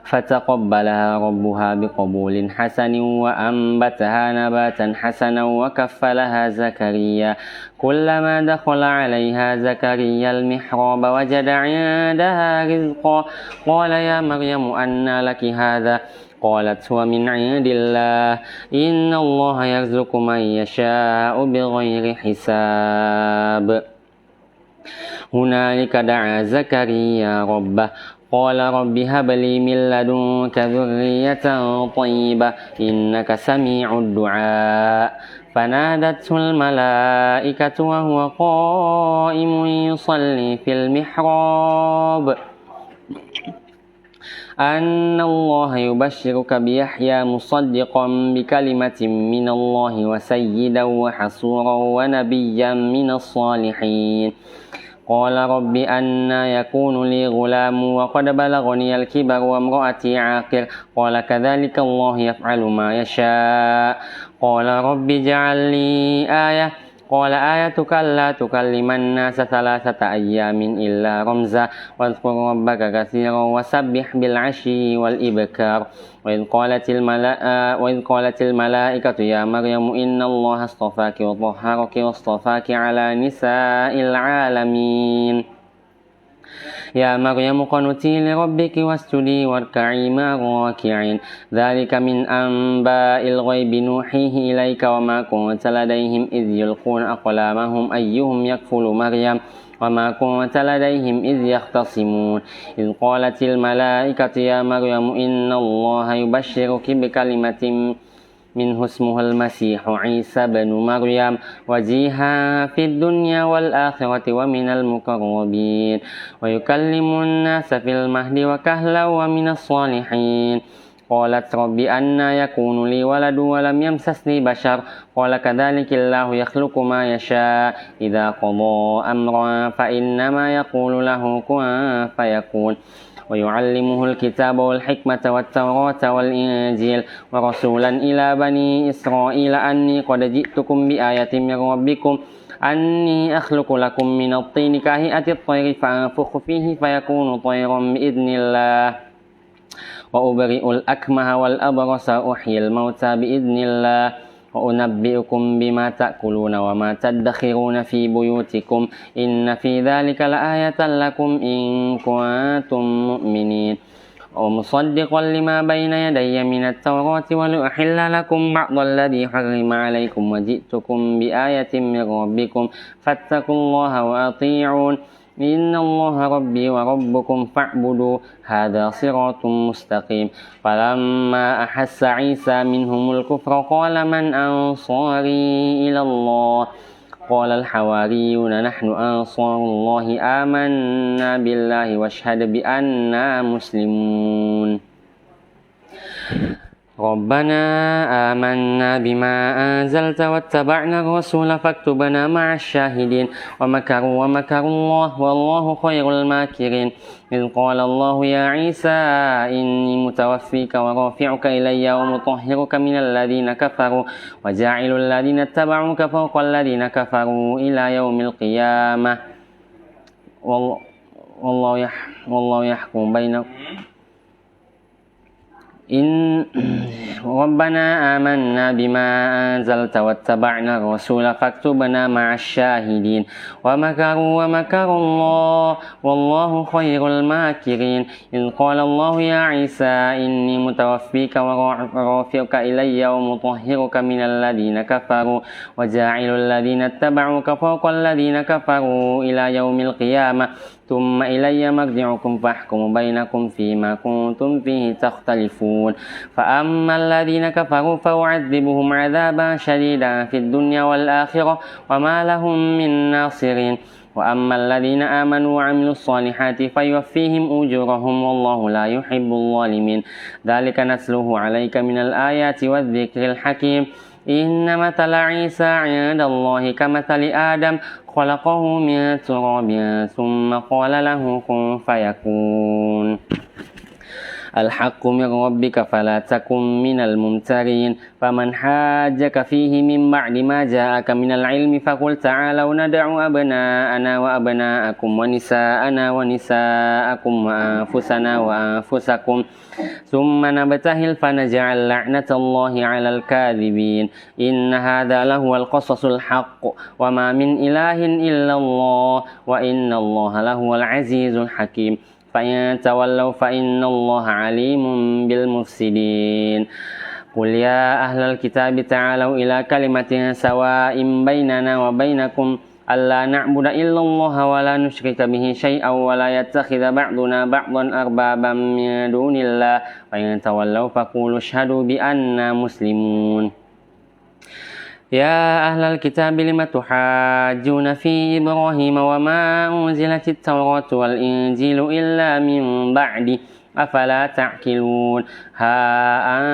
A: فتقبلها ربها بقبول حسن وأنبتها نباتا حسنا وكفلها زكريا كلما دخل عليها زكريا المحراب وجد عندها رزقا قال يا مريم أنى لك هذا قالت هو من عند الله إن الله يرزق من يشاء بغير حساب هنالك دعا زكريا ربه قال رب هب لي من لدنك ذرية طيبة إنك سميع الدعاء فنادته الملائكة وهو قائم يصلي في المحراب أن الله يبشرك بيحيى مصدقا بكلمة من الله وسيدا وحصورا ونبيا من الصالحين قال رب أنى يكون لي غلام وقد بلغني الكبر وامرأتي عاقر قال كذلك الله يفعل ما يشاء قال رب اجعل لي آية قال آيتك ألا تكلم الناس 3 أيام إلا رمزا واذكر ربك كثيرا وسبح بالعشي والإبكار وإذ قالت الملائكة يا مريم إن الله اصطفاك وطهرك واصطفاك على نساء العالمين يا مريم قنتي لربك واسجدي واركعي مع الراكعين ذلك من أنباء الغيب نوحيه إليك وما كنت لديهم إذ يلقون أقلامهم أيهم يكفل مريم وما كنت لديهم إذ يختصمون إذ قالت الملائكة يا مريم إن الله يبشرك بكلمة منه اسمه المسيح عيسى بن مريم وجيها في الدنيا والآخرة ومن المقربين ويكلم الناس في المهد وكهلا ومن الصالحين قالت رب أنى يكون لي ولد ولم يمسسني بشر قال كذلك الله يخلق ما يشاء إذا قضى أمرا فإنما يقول له كن فيكون ويعلمه الكتاب والحكمة والتوراة والإنجيل ورسولا إلى بني إسرائيل أني قد جئتكم بآية من ربكم أني أخلق لكم من الطين كهيئة الطير فأنفخ فيه فيكون طيرا بإذن الله وأبرئ الأكمه والأبرص وأحيي الموتى بإذن الله وأنبئكم بما تأكلون وما تدخرون في بيوتكم إن في ذلك لآية لكم إن كنتم مؤمنين ومصدقا لما بين يدي من التوراة ولأحل لكم بعض الذي حرم عليكم وجئتكم بآية من ربكم فاتقوا الله وأطيعون إن الله ربي وربكم فاعبدوا هذا صراط مستقيم فلما أحس عيسى منهم الكفر قال من أنصاري إلى الله قال الحواريون نحن أنصار الله آمنا بالله واشهد بأننا مسلمون ربنا آمنا بما أنزلت واتبعنا الرسول فاكتبنا مع الشاهدين ومكروا الله والله خير الماكرين إذ قال الله يا عيسى إني متوفيك ورافعك إلي ومطهرك من الذين كفروا وجاعل الذين اتبعوك فوق الذين كفروا إلى يوم القيامة والله يحكم بينكم إن ربنا آمنا بما أنزلت واتبعنا الرسول فاكتبنا مع الشاهدين ومكر الله والله خير الماكرين إذ قال الله يا عيسى إني متوفيك ورافعك إلي ومطهرك من الذين كفروا وجاعل الذين اتبعوك فوق الذين كفروا إلى يوم القيامة ثم إلي مرجعكم فاحكم بينكم فيما كنتم فيه تختلفون فأما الذين كفروا فأعذبهم عذابا شديدا في الدنيا والآخرة وما لهم من ناصرين وأما الذين آمنوا وعملوا الصالحات فيوفيهم أجورهم والله لا يحب الظالمين ذلك نتلوه عليك من الآيات والذكر الحكيم إن مثل عيسى عند الله كمثل آدم خلقه من تراب ثم قال له كن فيكون الحق من ربك فلا تكن من الممترين فمن حاجك فيه من بعد ما جاءك من العلم فقل تعالوا ندع أبناءنا وأبناءكم ونساءنا ونساءكم وأنفسنا وأنفسكم ثم نبتهل فنجعل لعنة الله على الكاذبين إن هذا لهو القصص الحق وما من إله إلا الله وإن الله لهو العزيز الحكيم فإن تولوا فإن الله عليم بالمفسدين قل يا أهل الكتاب تعالوا إلى كلمة سواء بيننا وبينكم ألا نعبد إلا الله ولا نشرك به شيئا ولا يتخذ بعضنا بعضا أربابا من دون الله فإن تولوا فقولوا اشهدوا بأننا مسلمون يا أهل الكتاب لم تحاجون في إبراهيم وما أنزلت التوراة والإنجيل إلا من بعد أفلا تعقلون ها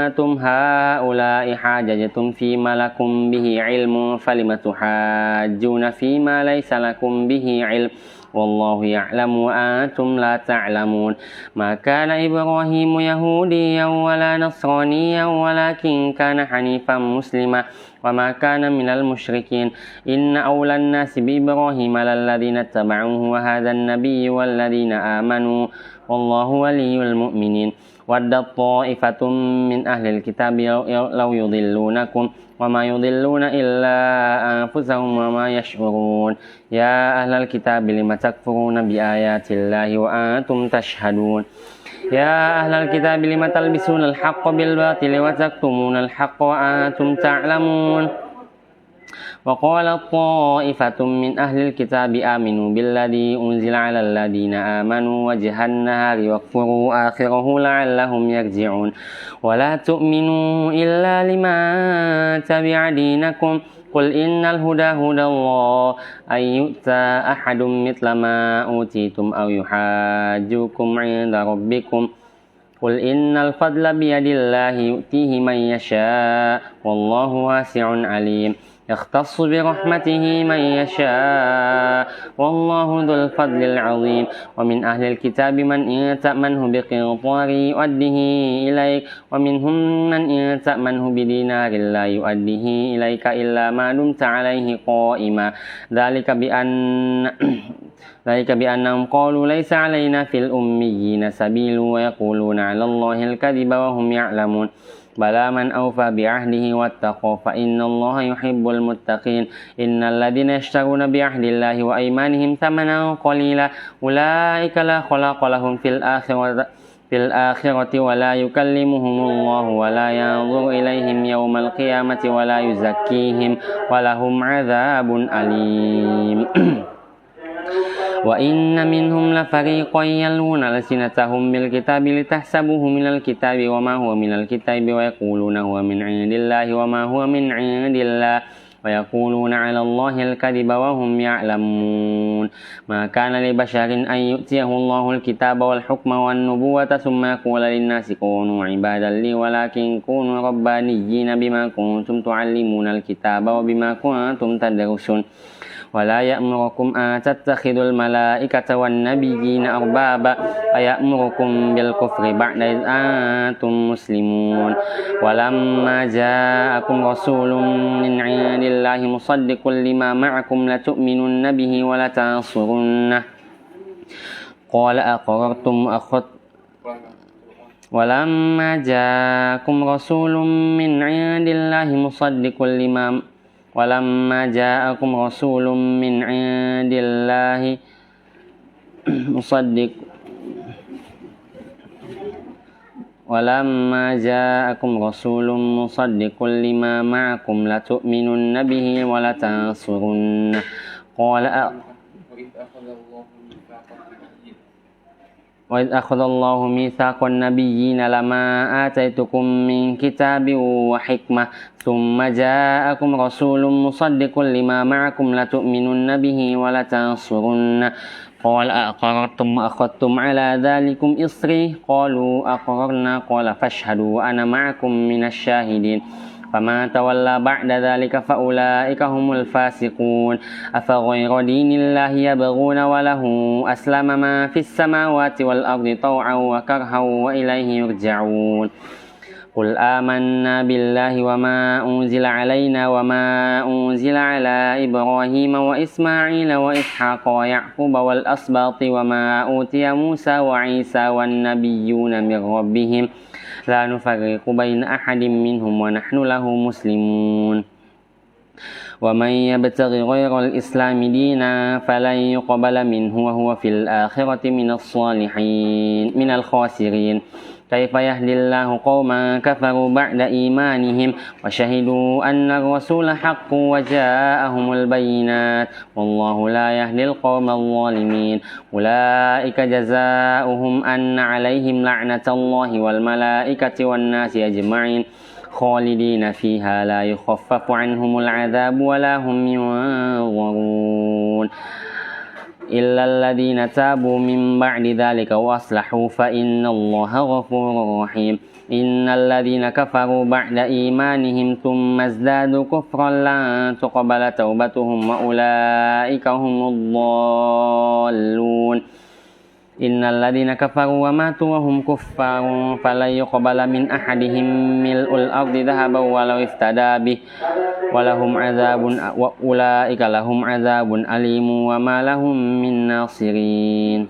A: أنتم هؤلاء حاججتم فيما لكم به علم فلم تحاجون فيما ليس لكم به علم والله يعلم وأنتم لا تعلمون ما كان إبراهيم يهوديا ولا نصرانيا ولكن كان حنيفا مسلما وما كان من المشركين إن أولى الناس بإبراهيم للذين اتبعوه وهذا النبي والذين آمنوا والله ولي المؤمنين ودت طائفة من أهل الكتاب لو يضلونكم وما يضلون إلا أنفسهم وما يشعرون يا أهل الكتاب لم تكفرون بآيات الله وأنتم تشهدون يا أهل الكتاب لم تلبسون الحق بالباطل وتكتمون الحق وأنتم تعلمون وقال طائفة من أهل الكتاب آمنوا بالذي أنزل على الذين آمنوا وجه النهار واكفروا آخره لعلهم يرجعون ولا تؤمنوا إلا لمن تبع دينكم قل إن الهدى هدى الله أن يؤتى أحد مثل ما أوتيتم أو يحاجوكم عند ربكم قل إن الفضل بيد الله يؤتيه من يشاء والله واسع عليم يختص برحمته من يشاء والله ذو الفضل العظيم ومن أهل الكتاب من إن تأمنه بقنطار يؤده إليك ومنهم من إن تأمنه بدينار لا يؤده إليك إلا ما دمت عليه قائما ذلك بأنهم قالوا ليس علينا في الأميين سبيل ويقولون على الله الكذب وهم يعلمون بلى من أوفى بعهده واتقى فإن الله يحب المتقين إن الذين يشترون بعهد الله وأيمانهم ثمنا قليلا أولئك لا خلاق لهم في الآخرة ولا يكلمهم الله ولا ينظر إليهم يوم القيامة ولا يزكيهم ولهم عذاب أليم وإن منهم لفريقا يلوون ألسنتهم بالكتاب لتحسبوه من الكتاب وما هو من الكتاب ويقولون هو من عند الله وما هو من عند الله ويقولون على الله الكذب وهم يعلمون ما كان لبشر أن يؤتيه الله الكتاب والحكم والنبوة ثم يقول للناس كونوا عبادا لي ولكن كونوا ربانيين بما كنتم تعلمون الكتاب وبما كنتم تدرسون ولا يأمركم أن تتخذوا الملائكة والنبيين أربابا أيأمركم بالكفر بعد إذ أنتم مسلمون ولما جاءكم رسول من عند الله مصدق لما معكم لتؤمنن به ولتنصرنه قال أقررتم ولما جاءكم رسول من عند الله مصدق لما ولما جاءكم رسول من عند الله مصدق لما معكم لتؤمنن به ولتنصرنه قال وإذ أخذ الله ميثاق النبيين لما آتيتكم من كتاب وحكمة ثم جاءكم رسول مصدق لما معكم لتؤمنن به ولتنصرنه قال أقررتم وأخذتم على ذلكم إصري قالوا أقررنا قال فاشهدوا وأنا معكم من الشاهدين فما تولى بعد ذلك فأولئك هم الفاسقون أفغير دين الله يبغون وله أسلم من في السماوات والأرض طوعا وكرها وإليه يرجعون قل آمنا بالله وما أنزل علينا وما أنزل على إبراهيم وإسماعيل وإسحاق ويعقوب والأسباط وما أوتي موسى وعيسى والنبيون من ربهم لا نفرق بين أحد منهم ونحن له مسلمون ومن يبتغي غير الإسلام دينا فلن يقبل منه وهو في الآخرة من الخاسرين كيف يهدي الله قوما كفروا بعد إيمانهم وشهدوا أن الرسول حق وجاءهم البينات والله لا يهدي القوم الظالمين أولئك جزاؤهم أن عليهم لعنة الله والملائكة والناس أجمعين خالدين فيها لا يخفف عنهم العذاب ولا هم ينظرون إلا الذين تابوا من بعد ذلك وأصلحوا فإن الله غفور رحيم إن الذين كفروا بعد إيمانهم ثم ازدادوا كفرا لن تقبل توبتهم وأولئك هم الضالون إن الذين كفروا وماتوا وهم كفار فلن يقبل من أحدهم ملء الأرض ذهبا ولو افتدى به ولهم عذاب وأولئك لهم عذاب أليم وما لهم من ناصرين